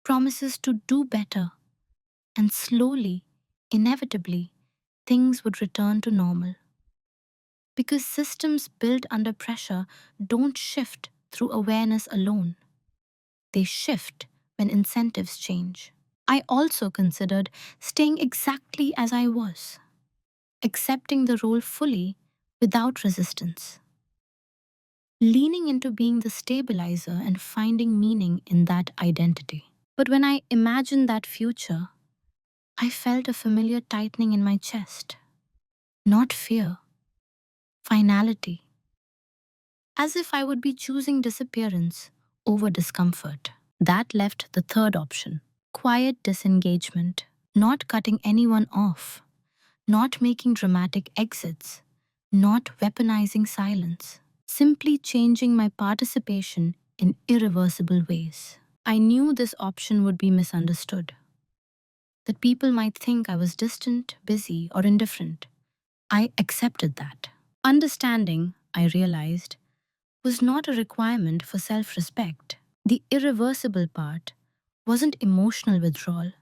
promises to do better, and slowly, inevitably, things would return to normal. Because systems built under pressure don't shift through awareness alone, they shift when incentives change. I also considered staying exactly as I was, accepting the role fully without resistance, leaning into being the stabilizer and finding meaning in that identity. But when I imagined that future, I felt a familiar tightening in my chest. Not fear, finality. As if I would be choosing disappearance over discomfort. That left the third option, quiet disengagement, not cutting anyone off, not making dramatic exits, not weaponizing silence, simply changing my participation in irreversible ways. I knew this option would be misunderstood, that people might think I was distant, busy, or indifferent. I accepted that. Understanding, I realized, was not a requirement for self respect. The irreversible part wasn't emotional withdrawal,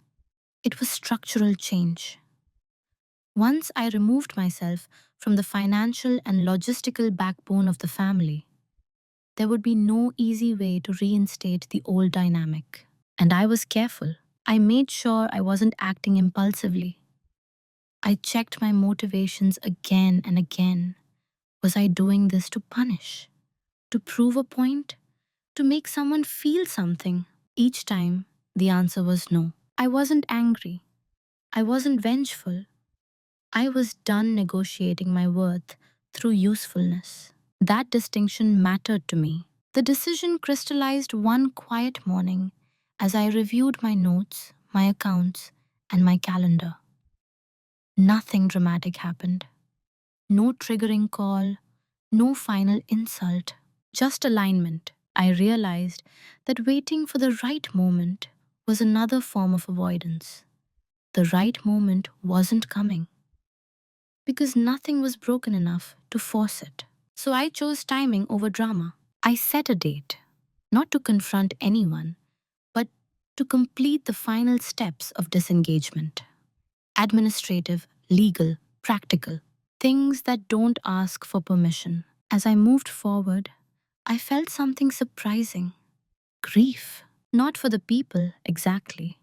it was structural change. Once I removed myself from the financial and logistical backbone of the family, there would be no easy way to reinstate the old dynamic. And I was careful. I made sure I wasn't acting impulsively. I checked my motivations again and again. Was I doing this to punish? To prove a point? To make someone feel something? Each time, the answer was no. I wasn't angry. I wasn't vengeful. I was done negotiating my worth through usefulness. That distinction mattered to me. The decision crystallized one quiet morning as I reviewed my notes, my accounts, and my calendar. Nothing dramatic happened. No triggering call, no final insult, just alignment. I realized that waiting for the right moment was another form of avoidance. The right moment wasn't coming because nothing was broken enough to force it. So I chose timing over drama. I set a date, not to confront anyone, but to complete the final steps of disengagement. Administrative, legal, practical. Things that don't ask for permission. As I moved forward, I felt something surprising. Grief. Not for the people, exactly,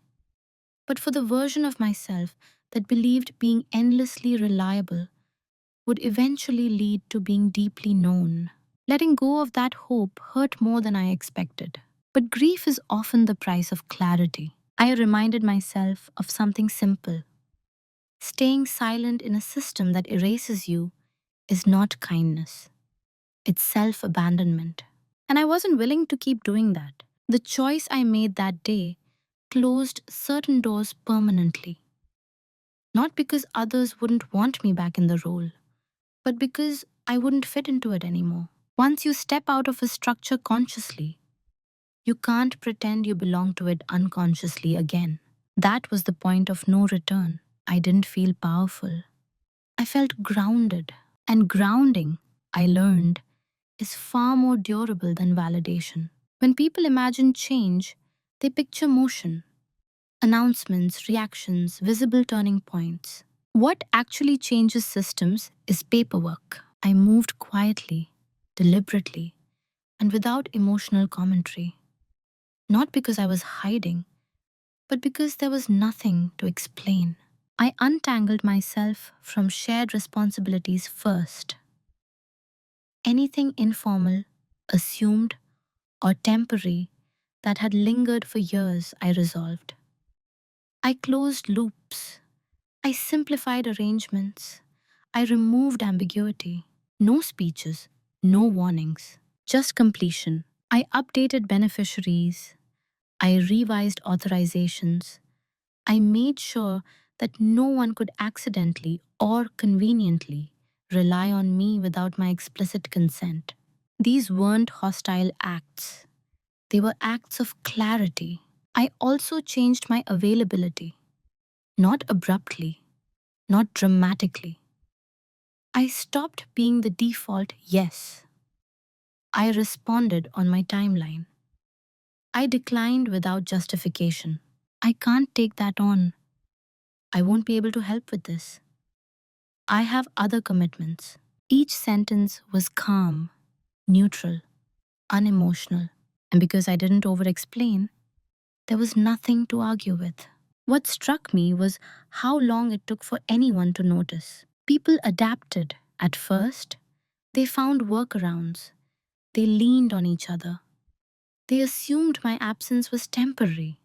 but for the version of myself that believed being endlessly reliable would eventually lead to being deeply known. Letting go of that hope hurt more than I expected. But grief is often the price of clarity. I reminded myself of something simple. Staying silent in a system that erases you is not kindness, it's self abandonment. And I wasn't willing to keep doing that. The choice I made that day closed certain doors permanently, not because others wouldn't want me back in the role, but because I wouldn't fit into it anymore. Once you step out of a structure consciously, you can't pretend you belong to it unconsciously again. That was the point of no return. I didn't feel powerful. I felt grounded. And grounding, I learned, is far more durable than validation. When people imagine change, they picture motion, announcements, reactions, visible turning points. What actually changes systems is paperwork. I moved quietly, deliberately, and without emotional commentary. Not because I was hiding, but because there was nothing to explain. I untangled myself from shared responsibilities first. Anything informal, assumed, or temporary that had lingered for years, I resolved. I closed loops. I simplified arrangements. I removed ambiguity. No speeches, no warnings, just completion. I updated beneficiaries. I revised authorizations. I made sure that no one could accidentally or conveniently rely on me without my explicit consent. These weren't hostile acts, they were acts of clarity. I also changed my availability, not abruptly, not dramatically. I stopped being the default yes. I responded on my timeline. I declined without justification. I can't take that on. I won't be able to help with this. I have other commitments. Each sentence was calm, neutral, unemotional. And because I didn't over explain, there was nothing to argue with. What struck me was how long it took for anyone to notice. People adapted at first. They found workarounds. They leaned on each other. They assumed my absence was temporary,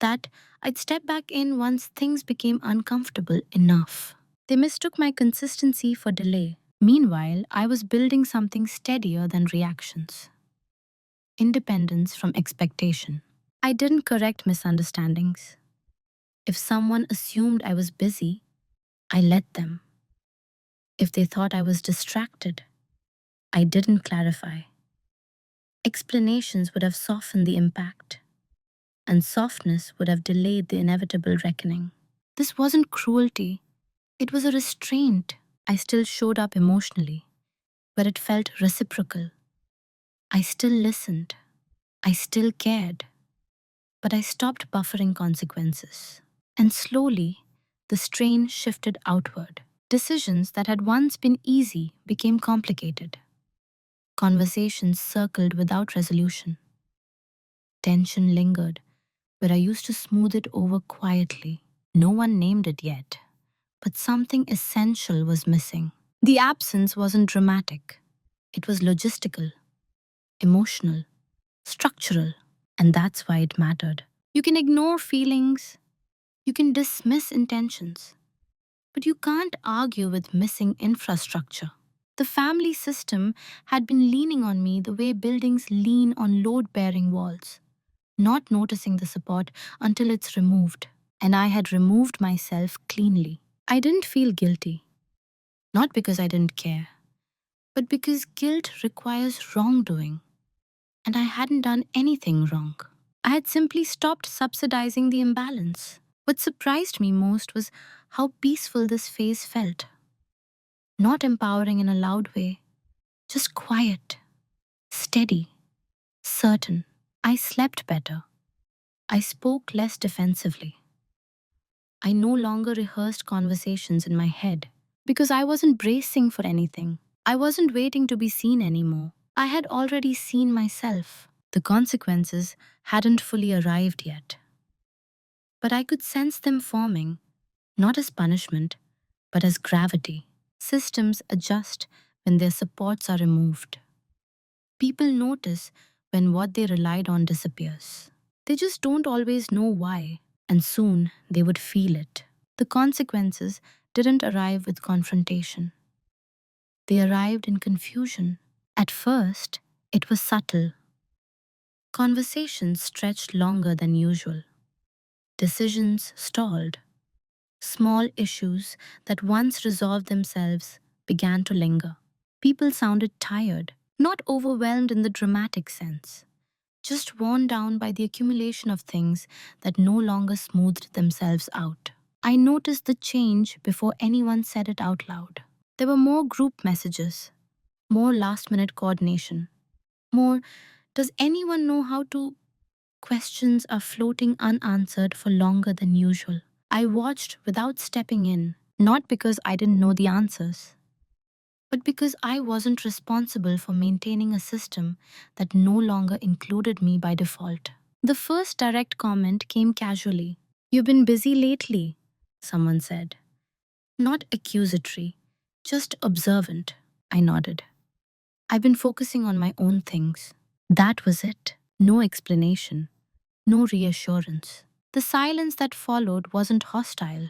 that I'd step back in once things became uncomfortable enough. They mistook my consistency for delay. Meanwhile, I was building something steadier than reactions. Independence from expectation. I didn't correct misunderstandings. If someone assumed I was busy, I let them. If they thought I was distracted, I didn't clarify. Explanations would have softened the impact, and softness would have delayed the inevitable reckoning. This wasn't cruelty, it was a restraint. I still showed up emotionally, but it felt reciprocal. I still listened. I still cared. But I stopped buffering consequences. And slowly, the strain shifted outward. Decisions that had once been easy became complicated. Conversations circled without resolution. Tension lingered, where I used to smooth it over quietly. No one named it yet, but something essential was missing. The absence wasn't dramatic. It was logistical, emotional, structural, and that's why it mattered. You can ignore feelings, you can dismiss intentions, but you can't argue with missing infrastructure. The family system had been leaning on me the way buildings lean on load bearing walls, not noticing the support until it's removed. And I had removed myself cleanly. I didn't feel guilty, not because I didn't care, but because guilt requires wrongdoing, and I hadn't done anything wrong. I had simply stopped subsidizing the imbalance. What surprised me most was how peaceful this phase felt. Not empowering in a loud way, just quiet, steady, certain. I slept better. I spoke less defensively. I no longer rehearsed conversations in my head because I wasn't bracing for anything. I wasn't waiting to be seen anymore. I had already seen myself. The consequences hadn't fully arrived yet, but I could sense them forming, not as punishment, but as gravity. Systems adjust when their supports are removed. People notice when what they relied on disappears. They just don't always know why, and soon they would feel it. The consequences didn't arrive with confrontation, they arrived in confusion. At first, it was subtle. Conversations stretched longer than usual, decisions stalled, small issues that once resolved themselves began to linger. People sounded tired, not overwhelmed in the dramatic sense, just worn down by the accumulation of things that no longer smoothed themselves out. I noticed the change before anyone said it out loud. There were more group messages, more last minute coordination, more, does anyone know how to? Questions are floating unanswered for longer than usual. I watched without stepping in, not because I didn't know the answers, but because I wasn't responsible for maintaining a system that no longer included me by default. The first direct comment came casually. "You've been busy lately," someone said. Not accusatory, just observant. I nodded. "I've been focusing on my own things." That was it. No explanation, no reassurance. The silence that followed wasn't hostile,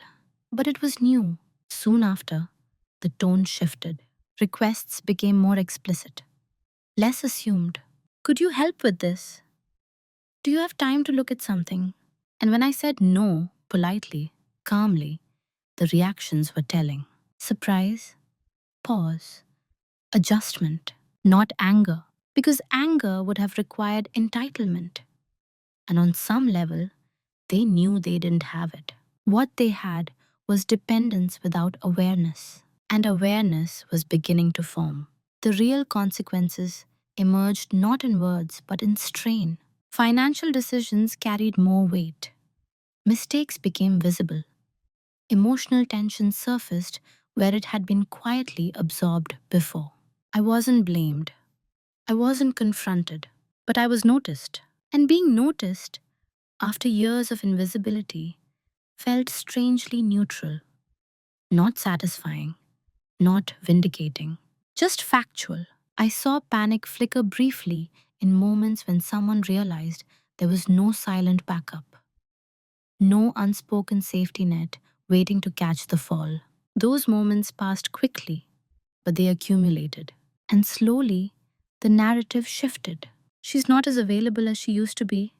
but it was new. Soon after, the tone shifted. Requests became more explicit, less assumed. "Could you help with this? Do you have time to look at something?" And when I said no, politely, calmly, the reactions were telling. Surprise, pause, adjustment, not anger, because anger would have required entitlement. And on some level, they knew they didn't have it. What they had was dependence without awareness, and awareness was beginning to form. The real consequences emerged not in words but in strain. Financial decisions carried more weight. Mistakes became visible. Emotional tension surfaced where it had been quietly absorbed before. I wasn't blamed. I wasn't confronted, but I was noticed. And being noticed, after years of invisibility, felt strangely neutral, not satisfying, not vindicating, just factual. I saw panic flicker briefly in moments when someone realized there was no silent backup, no unspoken safety net waiting to catch the fall. Those moments passed quickly, but they accumulated. And slowly, the narrative shifted. She's not as available as she used to be.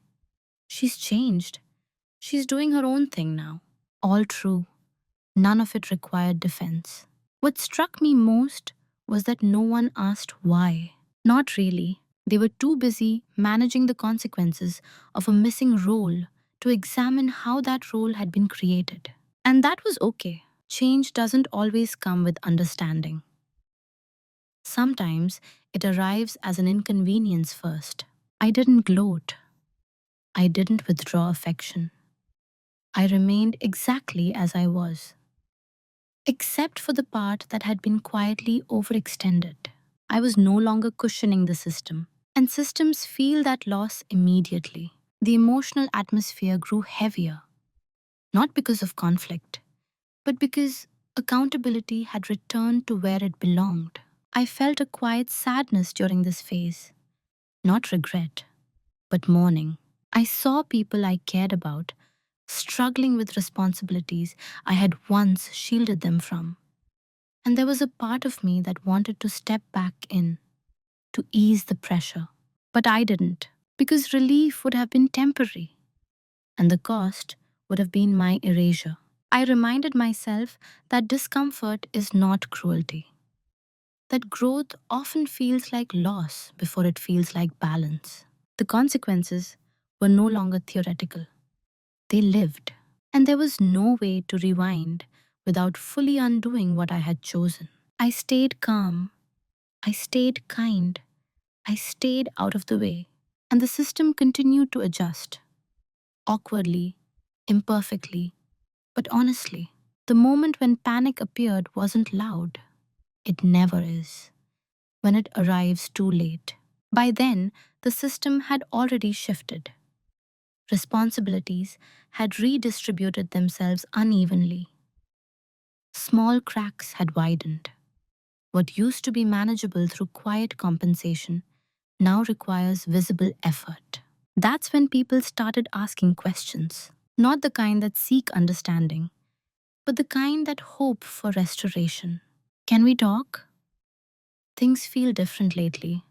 She's changed. She's doing her own thing now. All true. None of it required defense. What struck me most was that no one asked why. Not really. They were too busy managing the consequences of a missing role to examine how that role had been created. And that was okay. Change doesn't always come with understanding. Sometimes it arrives as an inconvenience first. I didn't gloat. I didn't withdraw affection. I remained exactly as I was, except for the part that had been quietly overextended. I was no longer cushioning the system, and systems feel that loss immediately. The emotional atmosphere grew heavier, not because of conflict, but because accountability had returned to where it belonged. I felt a quiet sadness during this phase, not regret, but mourning. I saw people I cared about struggling with responsibilities I had once shielded them from. And there was a part of me that wanted to step back in, to ease the pressure. But I didn't, because relief would have been temporary, and the cost would have been my erasure. I reminded myself that discomfort is not cruelty, that growth often feels like loss before it feels like balance. The consequences were no longer theoretical, they lived. And there was no way to rewind without fully undoing what I had chosen. I stayed calm. I stayed kind. I stayed out of the way. And the system continued to adjust. Awkwardly, imperfectly, but honestly. The moment when panic appeared wasn't loud. It never is. When it arrives too late. By then, the system had already shifted. Responsibilities had redistributed themselves unevenly. Small cracks had widened. What used to be manageable through quiet compensation now requires visible effort. That's when people started asking questions, not the kind that seek understanding, but the kind that hope for restoration. Can we talk? Things feel different lately.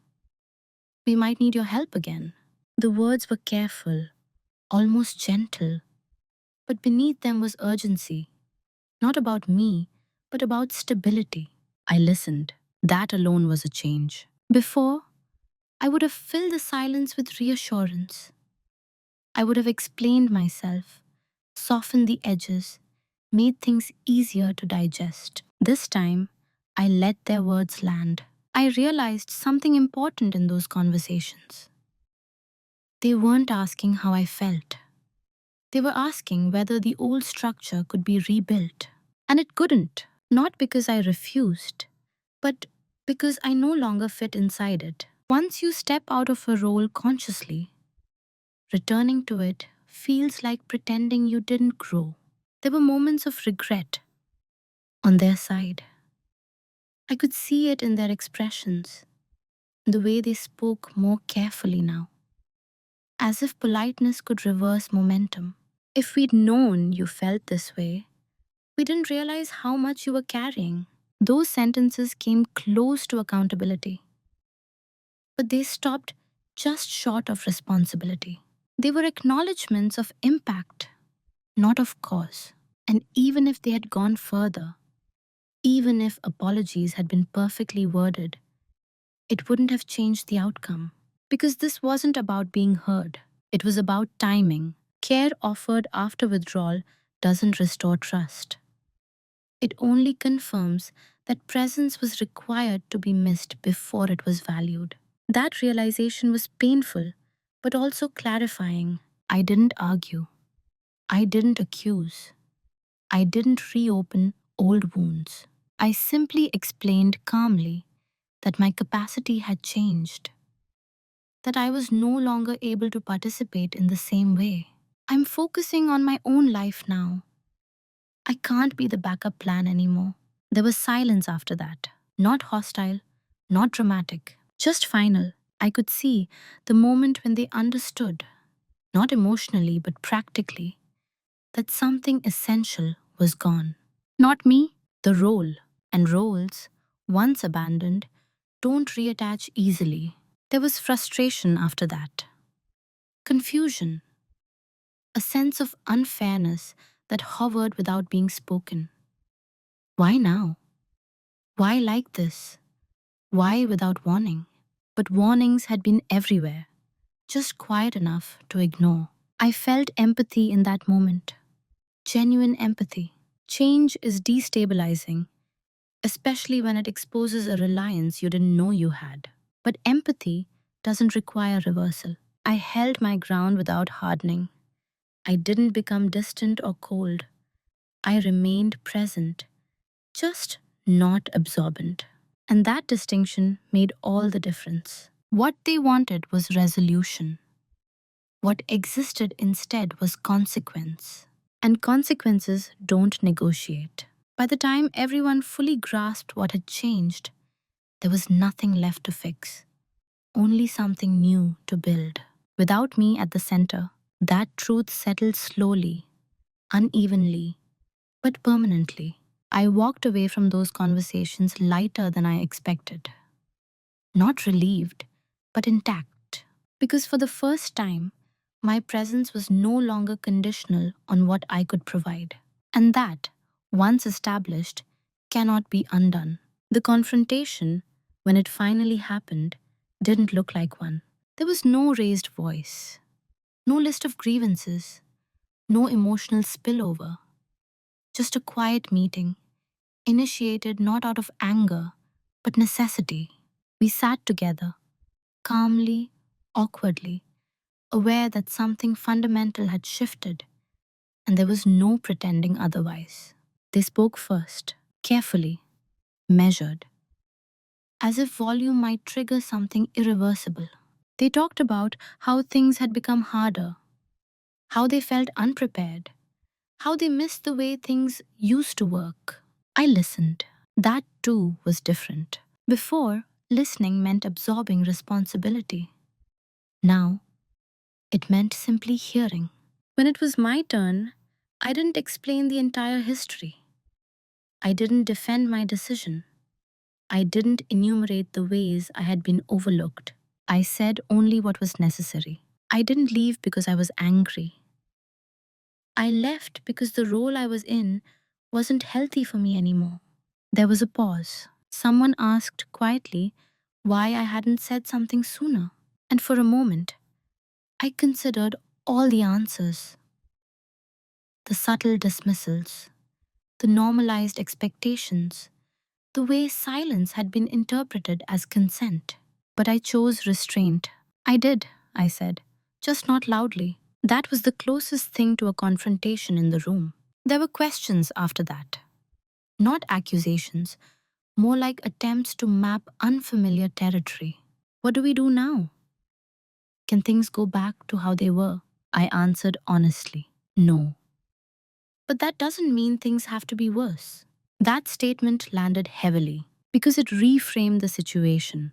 We might need your help again. The words were careful, almost gentle, but beneath them was urgency, not about me, but about stability. I listened. That alone was a change. Before, I would have filled the silence with reassurance. I would have explained myself, softened the edges, made things easier to digest. This time, I let their words land. I realized something important in those conversations. They weren't asking how I felt. They were asking whether the old structure could be rebuilt. And it couldn't, not because I refused, but because I no longer fit inside it. Once you step out of a role consciously, returning to it feels like pretending you didn't grow. There were moments of regret on their side. I could see it in their expressions, the way they spoke more carefully now, as if politeness could reverse momentum. If we'd known you felt this way, we didn't realize how much you were carrying. Those sentences came close to accountability, but they stopped just short of responsibility. They were acknowledgments of impact, not of cause. And even if they had gone further, even if apologies had been perfectly worded, it wouldn't have changed the outcome. Because this wasn't about being heard, it was about timing. Care offered after withdrawal doesn't restore trust. It only confirms that presence was required to be missed before it was valued. That realization was painful, but also clarifying. I didn't argue. I didn't accuse. I didn't reopen old wounds. I simply explained calmly that my capacity had changed, that I was no longer able to participate in the same way. I'm focusing on my own life now. I can't be the backup plan anymore. There was silence after that. Not hostile, not dramatic, just final. I could see the moment when they understood, not emotionally but practically, that something essential was gone. Not me, the role. And roles, once abandoned, don't reattach easily. There was frustration after that, confusion, a sense of unfairness that hovered without being spoken. Why now? Why like this? Why without warning? But warnings had been everywhere, just quiet enough to ignore. I felt empathy in that moment, genuine empathy. Change is destabilizing, especially when it exposes a reliance you didn't know you had. But empathy doesn't require reversal. I held my ground without hardening. I didn't become distant or cold. I remained present, just not absorbent. And that distinction made all the difference. What they wanted was resolution. What existed instead was consequence. And consequences don't negotiate. By the time everyone fully grasped what had changed, there was nothing left to fix, only something new to build. Without me at the center, that truth settled slowly, unevenly, but permanently. I walked away from those conversations lighter than I expected. Not relieved, but intact. Because for the first time, my presence was no longer conditional on what I could provide. And that, once established, cannot be undone. The confrontation, when it finally happened, didn't look like one. There was no raised voice, no list of grievances, no emotional spillover, just a quiet meeting, initiated not out of anger, but necessity. We sat together, calmly, awkwardly, aware that something fundamental had shifted, and there was no pretending otherwise. They spoke first, carefully, measured, as if volume might trigger something irreversible. They talked about how things had become harder, how they felt unprepared, how they missed the way things used to work. I listened. That too was different. Before, listening meant absorbing responsibility. Now, It meant simply hearing. When it was my turn, I didn't explain the entire history. I didn't defend my decision. I didn't enumerate the ways I had been overlooked. I said only what was necessary. I didn't leave because I was angry. I left because the role I was in wasn't healthy for me anymore. There was a pause. Someone asked quietly why I hadn't said something sooner. And for a moment, I considered all the answers, the subtle dismissals, the normalized expectations, the way silence had been interpreted as consent. But I chose restraint. I did, I said, just not loudly. That was the closest thing to a confrontation in the room. There were questions after that. Not accusations, more like attempts to map unfamiliar territory. What do we do now? Can things go back to how they were? I answered honestly, no. But that doesn't mean things have to be worse. That statement landed heavily because it reframed the situation,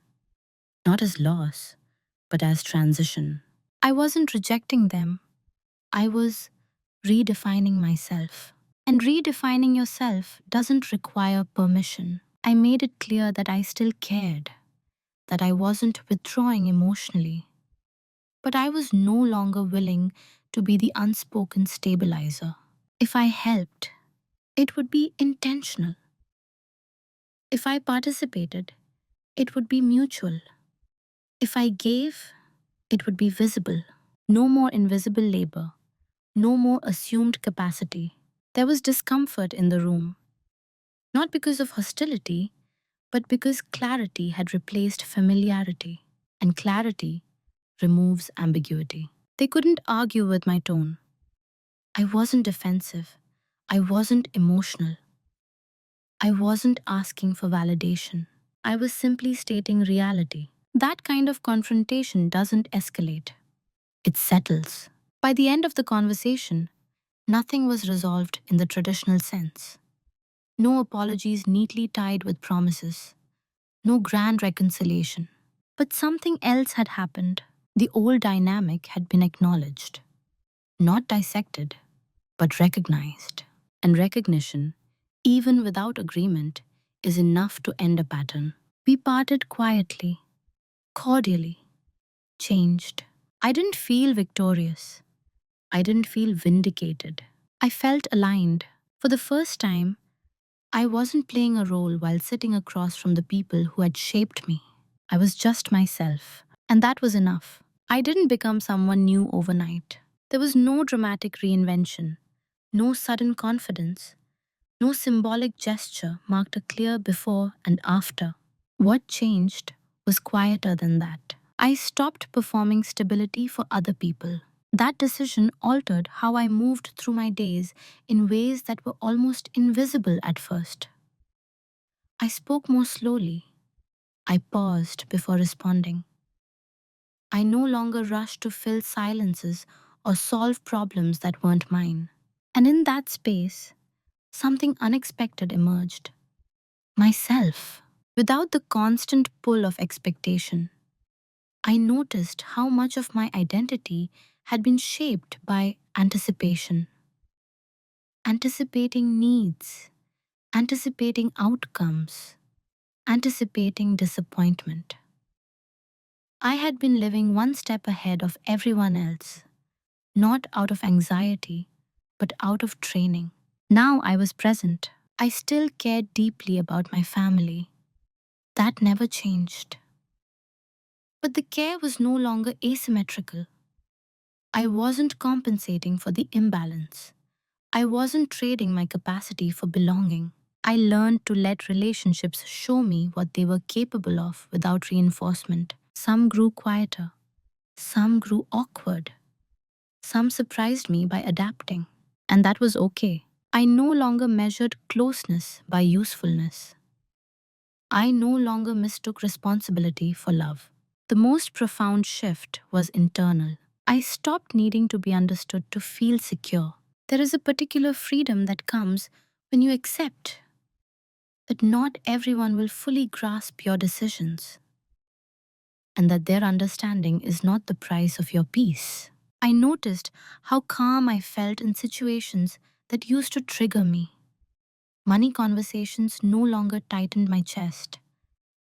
not as loss, but as transition. I wasn't rejecting them, I was redefining myself. And redefining yourself doesn't require permission. I made it clear that I still cared, that I wasn't withdrawing emotionally, but I was no longer willing to be the unspoken stabilizer. If I helped, it would be intentional. If I participated, it would be mutual. If I gave, it would be visible. No more invisible labor, no more assumed capacity. There was discomfort in the room, not because of hostility, but because clarity had replaced familiarity, and clarity removes ambiguity. They couldn't argue with my tone. I wasn't defensive. I wasn't emotional. I wasn't asking for validation. I was simply stating reality. That kind of confrontation doesn't escalate, it settles. By the end of the conversation, nothing was resolved in the traditional sense. No apologies neatly tied with promises, no grand reconciliation. But something else had happened. The old dynamic had been acknowledged, not dissected, but recognized. And recognition, even without agreement, is enough to end a pattern. We parted quietly, cordially, changed. I didn't feel victorious. I didn't feel vindicated. I felt aligned. For the first time, I wasn't playing a role while sitting across from the people who had shaped me. I was just myself, and that was enough. I didn't become someone new overnight. There was no dramatic reinvention, no sudden confidence, no symbolic gesture marked a clear before and after. What changed was quieter than that. I stopped performing stability for other people. That decision altered how I moved through my days in ways that were almost invisible at first. I spoke more slowly. I paused before responding. I no longer rushed to fill silences or solve problems that weren't mine. And in that space, something unexpected emerged. Myself. Without the constant pull of expectation, I noticed how much of my identity had been shaped by anticipation. Anticipating needs, anticipating outcomes, anticipating disappointment. I had been living one step ahead of everyone else, not out of anxiety, but out of training. Now I was present. I still cared deeply about my family. That never changed. But the care was no longer asymmetrical. I wasn't compensating for the imbalance. I wasn't trading my capacity for belonging. I learned to let relationships show me what they were capable of without reinforcement. Some grew quieter. Some grew awkward. Some surprised me by adapting. And that was okay. I no longer measured closeness by usefulness. I no longer mistook responsibility for love. The most profound shift was internal. I stopped needing to be understood to feel secure. There is a particular freedom that comes when you accept that not everyone will fully grasp your decisions and that their understanding is not the price of your peace. I noticed how calm I felt in situations that used to trigger me. Money conversations no longer tightened my chest.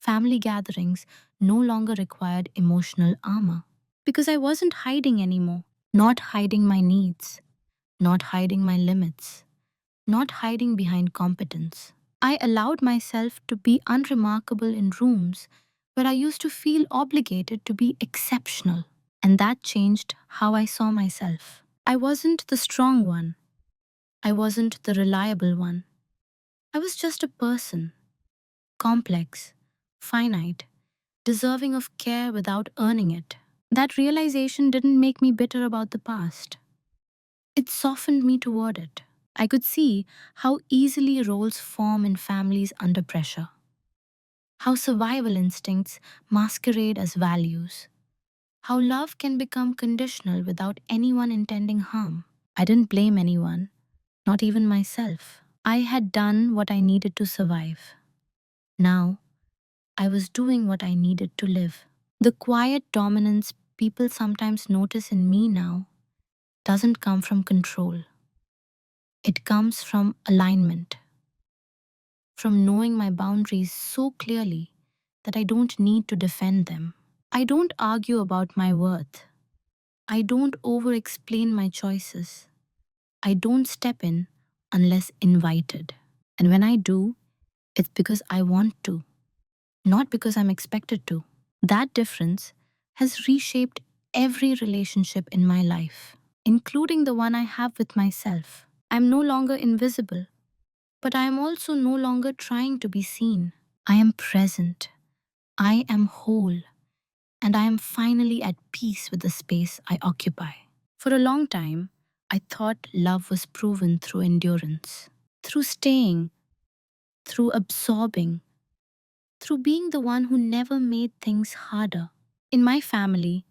Family gatherings no longer required emotional armor. Because I wasn't hiding anymore. Not hiding my needs, not hiding my limits, not hiding behind competence. I allowed myself to be unremarkable in rooms where I used to feel obligated to be exceptional. And that changed how I saw myself. I wasn't the strong one. I wasn't the reliable one. I was just a person, complex, finite, deserving of care without earning it. That realization didn't make me bitter about the past. It softened me toward it. I could see how easily roles form in families under pressure, how survival instincts masquerade as values, how love can become conditional without anyone intending harm. I didn't blame anyone, not even myself. I had done what I needed to survive. Now, I was doing what I needed to live. The quiet dominance people sometimes notice in me now doesn't come from control. It comes from alignment, from knowing my boundaries so clearly that I don't need to defend them. I don't argue about my worth. I don't over explain my choices. I don't step in unless invited. And when I do, it's because I want to, not because I'm expected to. That difference has reshaped every relationship in my life, including the one I have with myself. I'm no longer invisible, but I am also no longer trying to be seen. I am present. I am whole. And I am finally at peace with the space I occupy. For a long time, I thought love was proven through endurance, through staying, through absorbing, through being the one who never made things harder. In my family,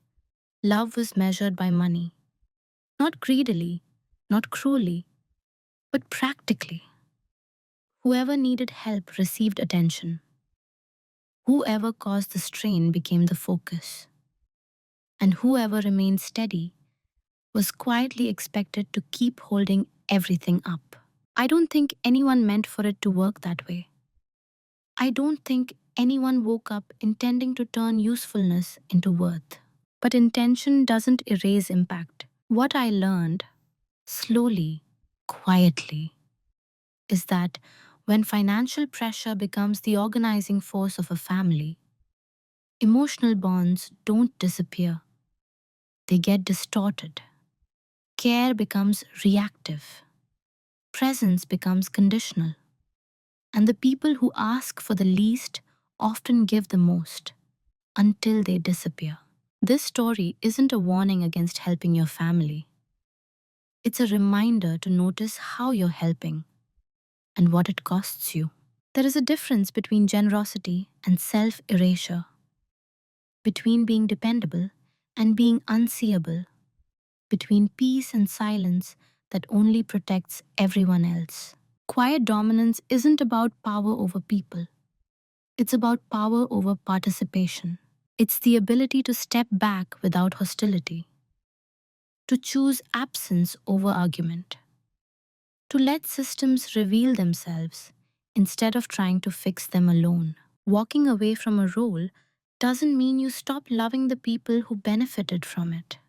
love was measured by money, not greedily, not cruelly, but practically. Whoever needed help received attention. Whoever caused the strain became the focus. And whoever remained steady was quietly expected to keep holding everything up. I don't think anyone meant for it to work that way. I don't think anyone woke up intending to turn usefulness into worth. But intention doesn't erase impact. What I learned, slowly, quietly, is that when financial pressure becomes the organizing force of a family, emotional bonds don't disappear, they get distorted. Care becomes reactive, presence becomes conditional, and the people who ask for the least often give the most until they disappear. This story isn't a warning against helping your family. It's a reminder to notice how you're helping and what it costs you. There is a difference between generosity and self erasure, between being dependable and being unseeable, between peace and silence that only protects everyone else. Quiet dominance isn't about power over people, it's about power over participation. It's the ability to step back without hostility, to choose absence over argument, to let systems reveal themselves instead of trying to fix them alone. Walking away from a role doesn't mean you stop loving the people who benefited from it.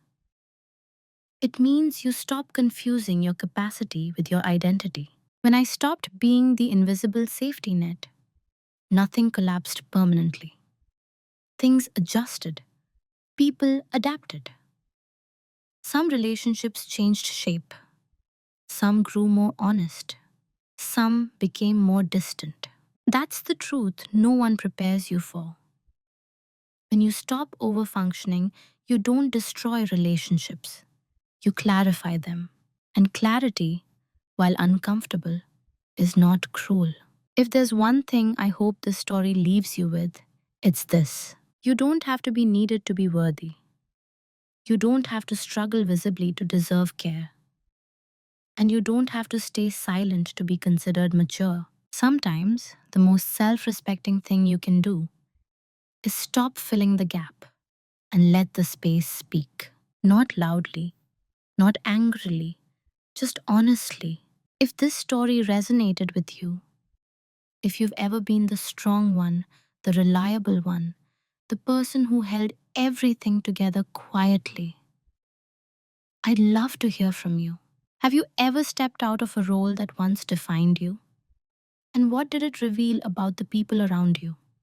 It means you stop confusing your capacity with your identity. When I stopped being the invisible safety net, nothing collapsed permanently. Things adjusted. People adapted. Some relationships changed shape. Some grew more honest. Some became more distant. That's the truth no one prepares you for. When you stop overfunctioning, you don't destroy relationships. You clarify them. And clarity, while uncomfortable, is not cruel. If there's one thing I hope this story leaves you with, it's this. You don't have to be needed to be worthy. You don't have to struggle visibly to deserve care. And you don't have to stay silent to be considered mature. Sometimes, the most self respecting thing you can do is stop filling the gap and let the space speak. Not loudly, not angrily, just honestly. If this story resonated with you, if you've ever been the strong one, the reliable one, the person who held everything together quietly, I'd love to hear from you. Have you ever stepped out of a role that once defined you? And what did it reveal about the people around you?